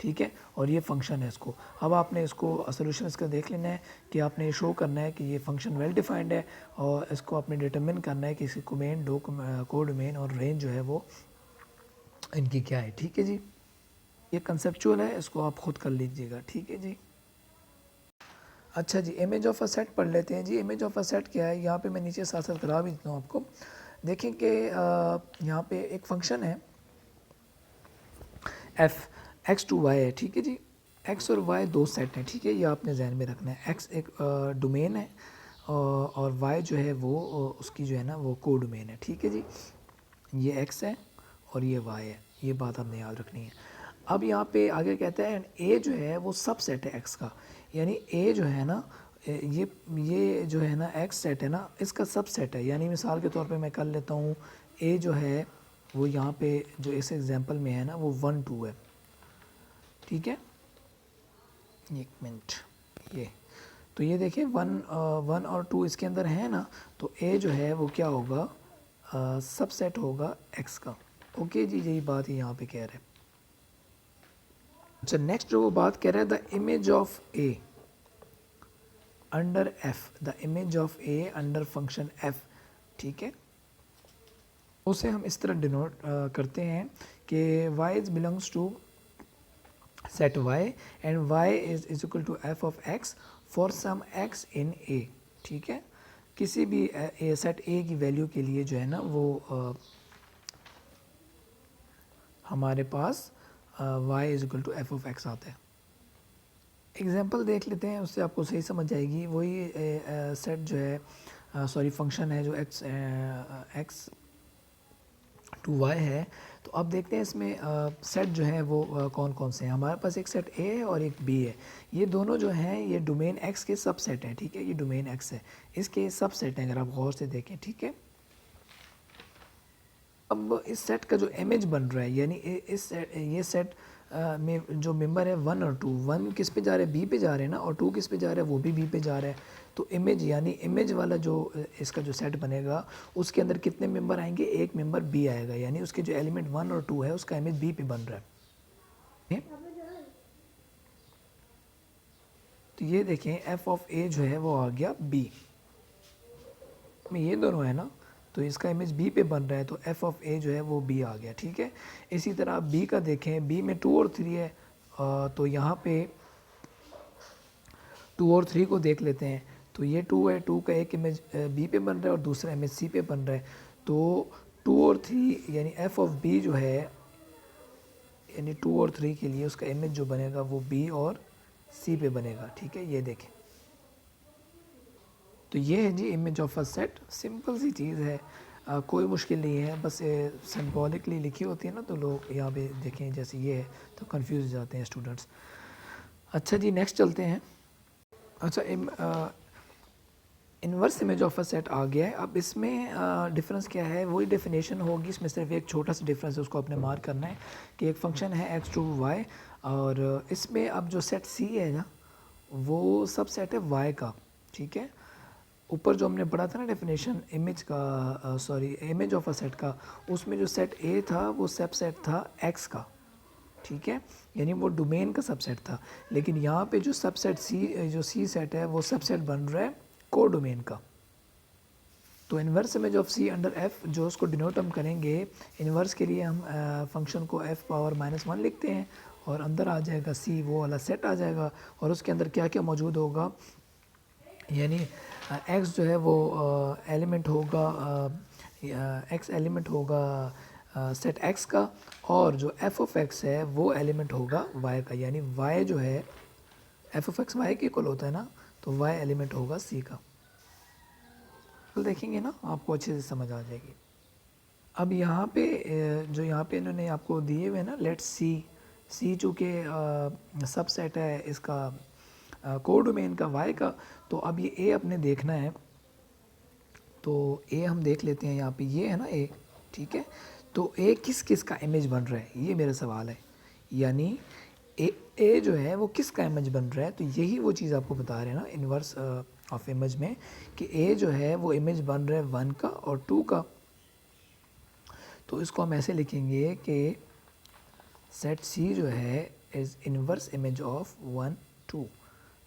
ठीक है, और ये फंक्शन है इसको, अब आपने इसको सोल्यूशन इसका देख लेना है कि आपने ये शो करना है कि ये फंक्शन वेल डिफाइंड है और इसको आपने डिटरमिन करना है कि इसकी डोमेन को डोमेन और रेंज जो है वो इनकी क्या है। ठीक है जी, ये कंसेप्चुअल है, इसको आप खुद कर लीजिएगा। ठीक है जी। अच्छा जी, इमेज ऑफ अ सेट पढ़ लेते हैं जी। इमेज ऑफ अ सेट क्या है, यहाँ पे मैं नीचे साथ साथ करा भी देता हूँ आपको। देखें कि यहाँ पे एक फंक्शन है एफ एक्स टू वाई है। ठीक है जी, एक्स और वाई दो सेट हैं। ठीक है, ये आपने जहन में रखना है। एक्स एक डोमेन है और वाई जो है वो उसकी जो है ना वो को डोमेन है। ठीक है जी, ये एक्स है और ये वाई है, ये बात आपने याद रखनी है। अब यहाँ पे आगे कहते हैं ए जो है वो सब सेट है एक्स का, यानी ए जो है ना ये जो है ना एक्स सेट है ना, इसका सब सेट है। यानी मिसाल के तौर पे मैं कर लेता हूँ, ए जो है वो यहाँ पे जो इस एग्जांपल में है ना वो 1 2 है। ठीक है, एक मिनट, ये तो ये देखिए 1 और 2 इसके अंदर है ना, तो ए जो है वो क्या होगा, सब सेट होगा एक्स का। ओके जी, यही बात ही यहाँ पे कह रहे हैं। अच्छा, नेक्स्ट जो वो बात कह रहे हैं, the image of A under F, the image of A under function F. ठीक है, उसे हम इस तरह डिनोट करते हैं कि y is belongs to set y and y is equal to f of x for some x in a। ठीक है, किसी भी सेट a की वैल्यू के लिए जो है ना वो हमारे पास y is equal to f of x आता है। एग्जांपल देख लेते हैं, उससे आपको सही समझ आएगी। वही सेट जो है सॉरी फंक्शन है जो x टू y है। तो अब देखते हैं इसमें सेट जो है वो कौन कौन से हैं। हमारे पास एक सेट a है और एक b है, ये दोनों जो हैं ये डोमेन x के सब सेट हैं। ठीक है, ये डोमेन x है, इसके सब सेट हैं अगर आप गौर से देखें। ठीक है, अब इस सेट का जो इमेज बन रहा है, यानी ये सेट में जो मेंबर है 1 और 2, 1 किस पे जा रहे हैं, बी पे जा रहे हैं ना, और 2 किस पे जा रहा है, वो भी बी पे जा रहा है। तो इमेज यानी इमेज वाला जो इसका जो सेट बनेगा उसके अंदर कितने मेंबर आएंगे, एक मेंबर बी आएगा, यानी उसके जो एलिमेंट 1 और 2 है उसका इमेज बी पे बन रहा है। तो ये देखें एफ ऑफ ए जो है वो आ गया बी में, ये दोनों है ना, तो इसका इमेज बी पे बन रहा है, तो एफ ऑफ ए जो है वो बी आ गया। ठीक है, इसी तरह आप बी का देखें, बी में 2 और 3 है, तो यहाँ पे 2 और 3 को देख लेते हैं। तो ये 2 है, 2 का एक इमेज बी पे बन रहा है और दूसरा इमेज सी पे बन रहा है। तो 2 और 3 यानी एफ ऑफ बी जो है यानी 2 और 3 के लिए उसका इमेज जो बनेगा वो बी और सी पे बनेगा, ठीक है। ये देखें, तो ये है जी image of a set, simple सी चीज़ है, कोई मुश्किल नहीं है, बस सिंबॉलिकली लिखी होती है ना, तो लोग यहाँ पे देखें जैसे ये है तो कंफ्यूज हो जाते हैं स्टूडेंट्स। अच्छा जी, नेक्स्ट चलते हैं। अच्छा, inverse image of a set आ गया है। अब इसमें डिफरेंस क्या है, वही डेफिनेशन होगी, इसमें सिर्फ एक छोटा सा डिफरेंस है, उसको आपने मार्क करना है कि एक फंक्शन है एक्स टू वाई, और इसमें अब जो सेट सी है ना वो सब सेट है वाई का, ठीक है। ऊपर जो हमने पढ़ा था ना डेफिनेशन इमेज का, sorry image of a set का, उसमें जो सेट ए था वो सब सेट था एक्स का, ठीक है, यानी वो डोमेन का सबसेट था। लेकिन यहाँ पे जो सबसेट सी, जो सी सेट है वो सबसेट बन रहा है को डोमेन का। तो inverse image of C under f, जो उसको डिनोट हम करेंगे, इन्वर्स के लिए हम फंक्शन को एफ पावर -1 लिखते हैं, और अंदर आ जाएगा सी, वो वाला सेट आ जाएगा, और उसके अंदर क्या क्या मौजूद होगा, यानी एक्स जो है वो एलिमेंट होगा, एक्स एलिमेंट होगा सेट एक्स का, और जो एफ ऑफ एक्स है वो एलिमेंट होगा वाई का, यानी वाई जो है एफ ऑफ एक्स वाई के इक्वल होता है ना, तो वाई एलिमेंट होगा सी का। तो देखेंगे ना, आपको अच्छे से समझ आ जाएगी। अब यहाँ पे जो यहाँ पे इन्होंने आपको दिए हुए ना, लेट्स सी चूँकि सबसेट है इसका कोडोमेन का वाई का, तो अब ये ए अपने देखना है, तो ए हम देख लेते हैं। यहाँ पे ये है ना ए, ठीक है, तो ए किस किस का इमेज बन रहा है, ये मेरा सवाल है, यानी ए जो है वो किस का इमेज बन रहा है, तो यही वो चीज़ आपको बता रहे हैं ना इन्वर्स ऑफ इमेज में, कि ए जो है वो इमेज बन रहा है 1 का और 2 का। तो इसको हम ऐसे लिखेंगे कि सेट सी जो है इज़ इन्वर्स इमेज ऑफ 1 2।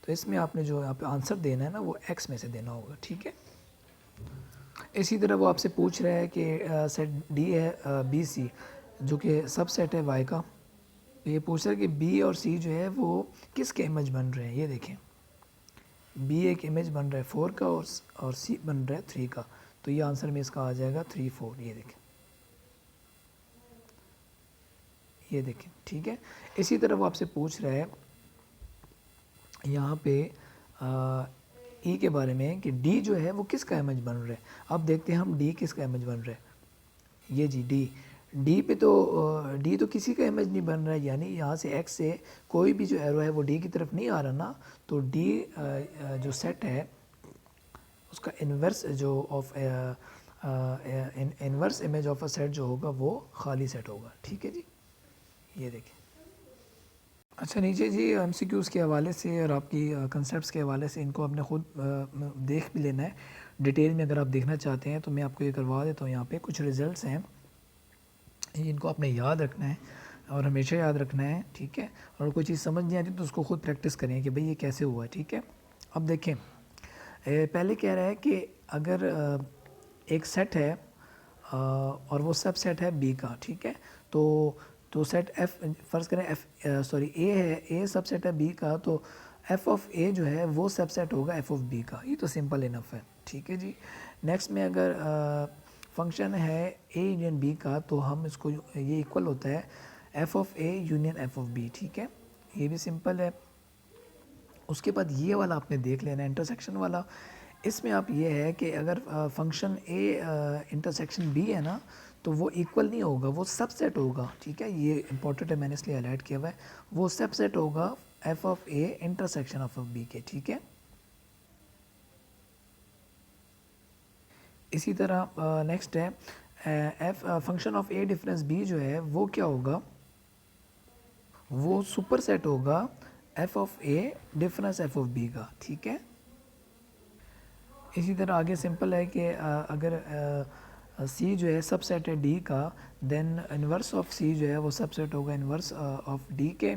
तो इसमें आपने जो यहाँ पे आंसर देना है ना वो एक्स में से देना होगा, ठीक है। इसी तरह वो आपसे पूछ रहा है कि सेट डी है बी सी, जो कि सब सेट है वाई का, तो ये पूछ रहा है कि बी और सी जो है वो किसके इमेज बन रहे हैं। ये देखें, बी एक इमेज बन रहा है 4 का, और सी बन रहा है 3 का, तो ये आंसर में इसका आ जाएगा 3 4। ये देखें, ठीक है। इसी तरह वो आपसे पूछ रहा है यहाँ पे ई के बारे में कि डी जो है वो किसका इमेज बन रहा है। अब देखते हैं हम डी किसका इमेज बन रहा है। ये जी डी पे तो डी तो किसी का इमेज नहीं बन रहा है, यानी यहाँ से एक्स से कोई भी जो एरो है वो डी की तरफ नहीं आ रहा ना, तो डी जो सेट है उसका इन्वर्स जो of inverse image of a set जो होगा वो खाली सेट होगा, ठीक है जी। ये देखें। अच्छा, नीचे जी एमसीक्यूज़ के हवाले से और आपकी कंसेप्ट्स के हवाले से इनको आपने ख़ुद देख भी लेना है डिटेल में। अगर आप देखना चाहते हैं तो मैं आपको ये करवा देता हूँ। यहाँ पे कुछ रिज़ल्ट्स हैं, इनको आपने याद रखना है और हमेशा याद रखना है, ठीक है। और कोई चीज़ समझ नहीं आती तो उसको ख़ुद प्रैक्टिस करें कि भाई ये कैसे हुआ, ठीक है। अब देखें, पहले कह रहा है कि अगर एक सेट है और वो सब सेट है बी का, ठीक है, तो सेट एफ, फ़र्ज़ करें ए है, ए सब सेट है बी का, तो एफ ऑफ ए जो है वो सब सेट होगा एफ ऑफ बी का। ये तो सिंपल इनफ है, ठीक है जी। नेक्स्ट में अगर फंक्शन है ए यूनियन बी का, तो हम इसको ये इक्वल होता है F of A union f of B, ठीक है। ये भी सिंपल है। उसके बाद ये वाला आपने देख लेना है इंटरसेक्शन वाला। इसमें आप ये है कि अगर फंक्शन ए इंटरसेक्शन बी है ना, तो वो इक्वल नहीं होगा, वो सबसेट होगा, ठीक है। ये इंपॉर्टेंट है, मैंने इसलिए हाईलाइट किया हुआ है। वो सबसेट होगा f of A intersection of B के, ठीक है। इसी तरह नेक्स्ट है f function of A difference B जो है वो क्या होगा, वो सुपर सेट होगा f of A difference f of B का, ठीक है। इसी तरह आगे सिंपल है कि अगर सी जो है सबसेट है डी का, देन इन्वर्स ऑफ सी जो है वो सबसेट होगा इन्वर्स ऑफ डी के।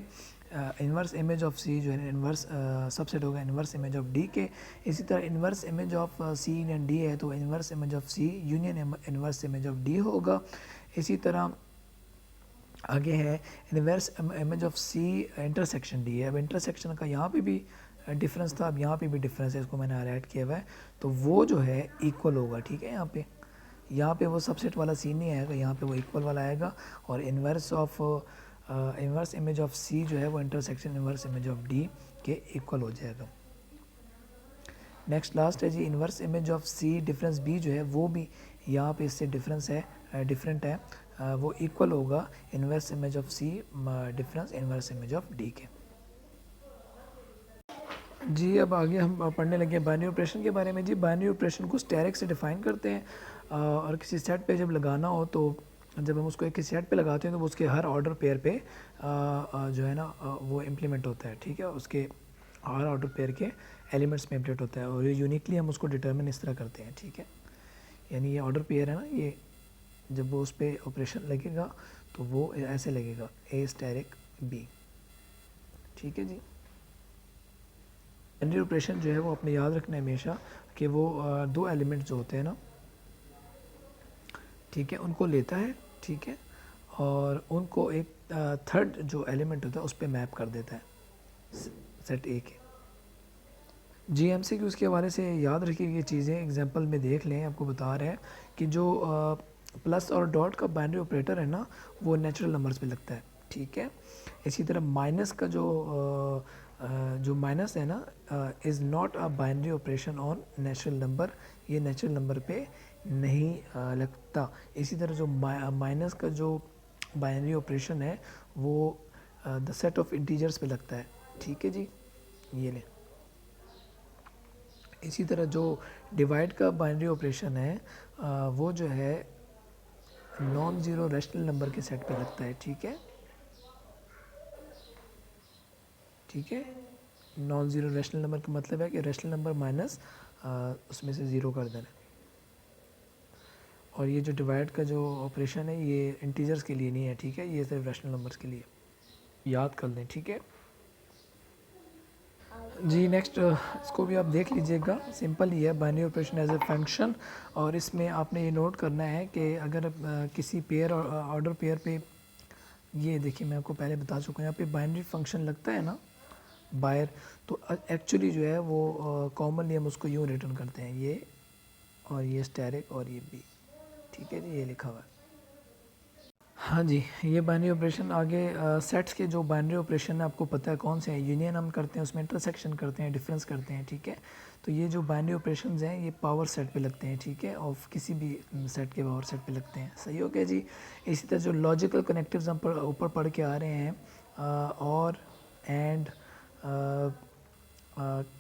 इन्वर्स इमेज ऑफ सी जो है इन्वर्स सबसेट होगा इन्वर्स इमेज ऑफ डी के। इसी तरह inverse image of C union D है, तो inverse image of C union inverse image of D होगा। इसी तरह आगे है inverse image of C intersection D है। अब इंटरसेक्शन का यहाँ पे भी डिफरेंस था, अब यहाँ पे भी डिफरेंस है, इसको मैंने हाईलाइट किया हुआ है। तो वो जो है इक्वल होगा, ठीक है। यहाँ पे वो सबसेट वाला सीन नहीं आएगा, यहाँ पे वो इक्वल वाला आएगा। और inverse of inverse image of C जो है वो intersection inverse image of D के इक्वल हो जाएगा। नेक्स्ट लास्ट है जी inverse image of C difference B जो है वो भी यहाँ पे इससे डिफरेंस है डिफरेंट है, वो इक्वल होगा inverse image of C difference inverse image of D के। जी अब आगे हम पढ़ने लगे बाइनरी ऑपरेशन के बारे में। जी बाइनरी ऑपरेशन को स्टैटिक से डिफाइन करते हैं और किसी सेट पे जब लगाना हो तो जब हम उसको एक सेट पे लगाते हैं तो वो उसके हर ऑर्डर पेयर पे जो है ना वो इम्प्लीमेंट होता है, ठीक है, उसके हर ऑर्डर पेयर के एलिमेंट्स में इम्प्लीमेंट होता है और ये यूनिकली हम उसको डिटर्मिन इस तरह करते हैं, ठीक है। यानी ये ऑर्डर पेयर है ना, ये जब वो उस पर ऑपरेशन लगेगा तो वो ऐसे लगेगा ए स्टैटिक बी, ठीक है जी। बाइनरी ऑपरेशन जो है वो अपने याद रखना है हमेशा कि वो दो एलिमेंट जो होते हैं ना, ठीक है, उनको लेता है, ठीक है, और उनको एक थर्ड जो एलिमेंट होता है उस पर मैप कर देता है सेट ए के। जी MCQ के हवाले से याद रखिए ये चीज़ें एग्जांपल में देख लें, आपको बता रहे हैं कि जो प्लस और डॉट का बाइनरी ऑपरेटर है ना वो नेचुरल नंबर्स पे लगता है, ठीक है। इसी तरह माइनस का जो माइनस है ना is not a binary operation on natural number, ये नेचुरल नंबर पे नहीं लगता। इसी तरह जो माइनस का जो बाइनरी ऑपरेशन है वो द सेट ऑफ इंटीजर्स पे लगता है, ठीक है जी, ये लें। इसी तरह जो डिवाइड का बाइनरी ऑपरेशन है वो जो है नॉन ज़ीरो रैशनल नंबर के सेट पे लगता है, ठीक है, ठीक है। नॉन ज़ीरो रैशनल नंबर का मतलब है कि रैशनल नंबर माइनस उसमें से ज़ीरो कर देना। और ये जो डिवाइड का जो ऑपरेशन है ये इंटीजर्स के लिए नहीं है, ठीक है, ये सिर्फ रैशनल नंबर्स के लिए, याद कर लें, ठीक है जी। नेक्स्ट इसको भी आप देख लीजिएगा, सिंपल ही है binary operation as a function. और इसमें आपने ये नोट करना है कि अगर किसी पेयर और ऑर्डर पेयर पे, ये देखिए मैं आपको पहले बता चुका हूँ, यहाँ पे बाइनरी फंक्शन लगता है ना बायर, तो एक्चुअली जो है वो कॉमनली हम उसको यूँ रिटर्न करते हैं, ये और ये स्टैटिक और ये बी, ठीक है जी, ये लिखा हुआ है। हाँ जी, ये बाइनरी ऑपरेशन आगे सेट्स के जो बाइनरी ऑपरेशन है आपको पता है कौन से हैं, यूनियन हम करते हैं, उसमें इंटरसेक्शन करते हैं, डिफरेंस करते हैं, ठीक है। तो ये जो बाइनरी ऑपरेशंस हैं ये पावर सेट पे लगते हैं, ठीक है, और किसी भी सेट के पावर सेट पे लगते हैं, सही हो गया जी। इसी तरह जो लॉजिकल कनेक्टिव्स हम ऊपर पढ़ के आ रहे हैं और एंड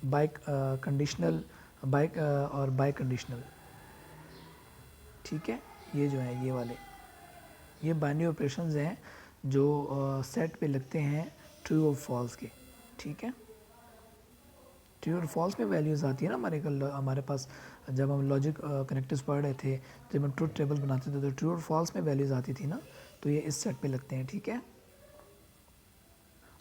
बाइक कंडीशनल, बाइक और बाइक कंडीशनल, ठीक है, ये जो है ये वाले ये बाइनरी ऑपरेशंस हैं जो सेट पे लगते हैं ट्रू और फॉल्स के, ठीक है। ट्रू और फॉल्स में वैल्यूज़ आती है ना हमारे पास जब हम लॉजिक कनेक्टिव्स पढ़ रहे थे, जब हम ट्रूथ टेबल बनाते थे तो ट्रू और फॉल्स में वैल्यूज़ आती थी ना, तो ये इस सेट पे लगते हैं, ठीक है।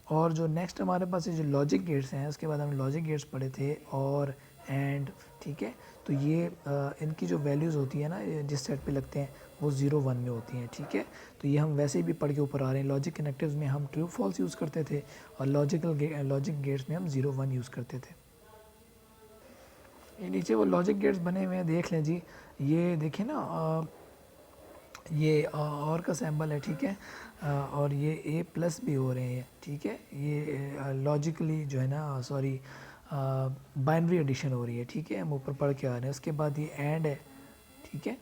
और जो नेक्स्ट हमारे पास ये जो लॉजिक गेट्स हैं, उसके बाद हमने लॉजिक गेट्स पढ़े थे और एंड, ठीक है, तो ये इनकी जो वैल्यूज़ होती है ना जिस सेट पे लगते हैं वो 0 1 में होती हैं, ठीक है। तो ये हम वैसे भी पढ़ के ऊपर आ रहे हैं, लॉजिक कनेक्टिव्स में हम ट्रू फॉल्स यूज़ करते थे और लॉजिक गेट्स में हम 0 1 यूज़ करते थे। ये नीचे वो लॉजिक गेट्स बने हुए हैं, देख लें जी, ये देखिए ना ये और का सैम्बल है, ठीक है, और ये ए प्लस भी हो रहे हैं, ठीक है, ये लॉजिकली जो है ना सॉरी बाइनरी एडिशन हो रही है, ठीक है, हम ऊपर पढ़ के आ रहे हैं। उसके बाद ये एंड है, ठीक है,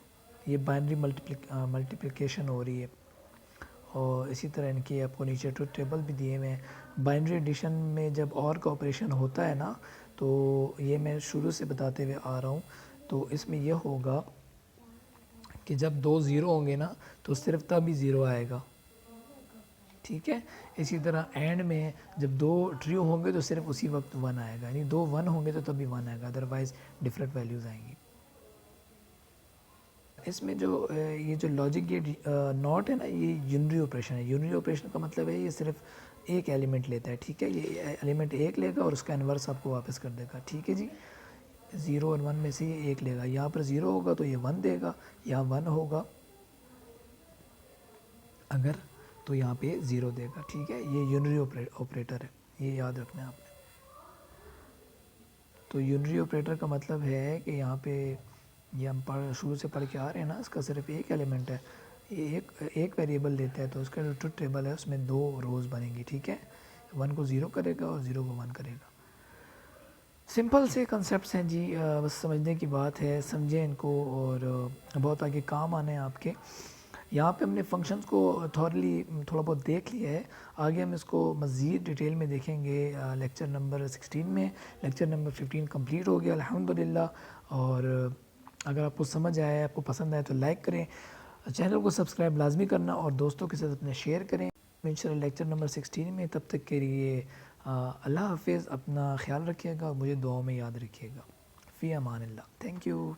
ये बाइनरी मल्टीप्लिकेशन हो रही है। और इसी तरह इनके आपको नीचे ट्रुथ टेबल भी दिए हुए हैं। बाइनरी एडिशन में जब और का ऑपरेशन होता है ना, तो ये मैं शुरू से बताते हुए आ रहा हूँ, तो इसमें यह होगा कि जब 2 ज़ीरो होंगे ना तो सिर्फ तभी ज़ीरो आएगा, ठीक है। इसी तरह एंड में जब 2 ट्रू होंगे तो सिर्फ उसी वक्त 1 आएगा, यानी 2 1 होंगे तो तभी 1 आएगा, अदरवाइज़ डिफरेंट वैल्यूज़ आएंगी। इसमें जो ये जो लॉजिक गेट नॉट है ना, ये यूनरी ऑपरेशन है। यूनरी ऑपरेशन का मतलब है ये सिर्फ एक एलिमेंट लेता है, ठीक है, ये एलिमेंट एक लेगा और उसका इन्वर्स आपको वापस कर देगा, ठीक है जी। 0 और 1 में से ये एक लेगा, यहाँ पर 0 होगा तो ये 1 देगा, यहाँ 1 होगा अगर तो यहाँ पे 0 देगा, ठीक है, ये यूनरी ऑपरेटर है, ये याद रखना है आपने। तो यूनरी ऑपरेटर का मतलब है कि यहाँ पे ये हम शुरू से पढ़ के आ रहे हैं ना, इसका सिर्फ एक एलिमेंट है, ये एक वेरिएबल देता है तो उसका जो ट्रुथ टेबल है उसमें 2 रोज़ बनेंगी, ठीक है। 1 को 0 करेगा और 0 को 1 करेगा। सिंपल से कंसेप्ट्स हैं जी, बस समझने की बात है, समझें इनको और बहुत आगे काम आने हैं आपके। यहाँ पे हमने फंक्शंस को थॉरली थोड़ा बहुत देख लिया है, आगे हम इसको मज़ीद डिटेल में देखेंगे लेक्चर नंबर 16 में। लेक्चर नंबर 15 कंप्लीट हो गया अल्हम्दुलिल्लाह। और अगर आपको समझ आया, आपको पसंद आया तो लाइक करें, चैनल को सब्सक्राइब लाजमी करना और दोस्तों के साथ अपने शेयर करें इंशाल्लाह लेक्चर नंबर 16 में। तब तक के लिए अल्लाह हाफिज़, अपना ख्याल रखिएगा, मुझे दुआओं में याद रखिएगा। फ़ी अमानिल्लाह, थैंक यू।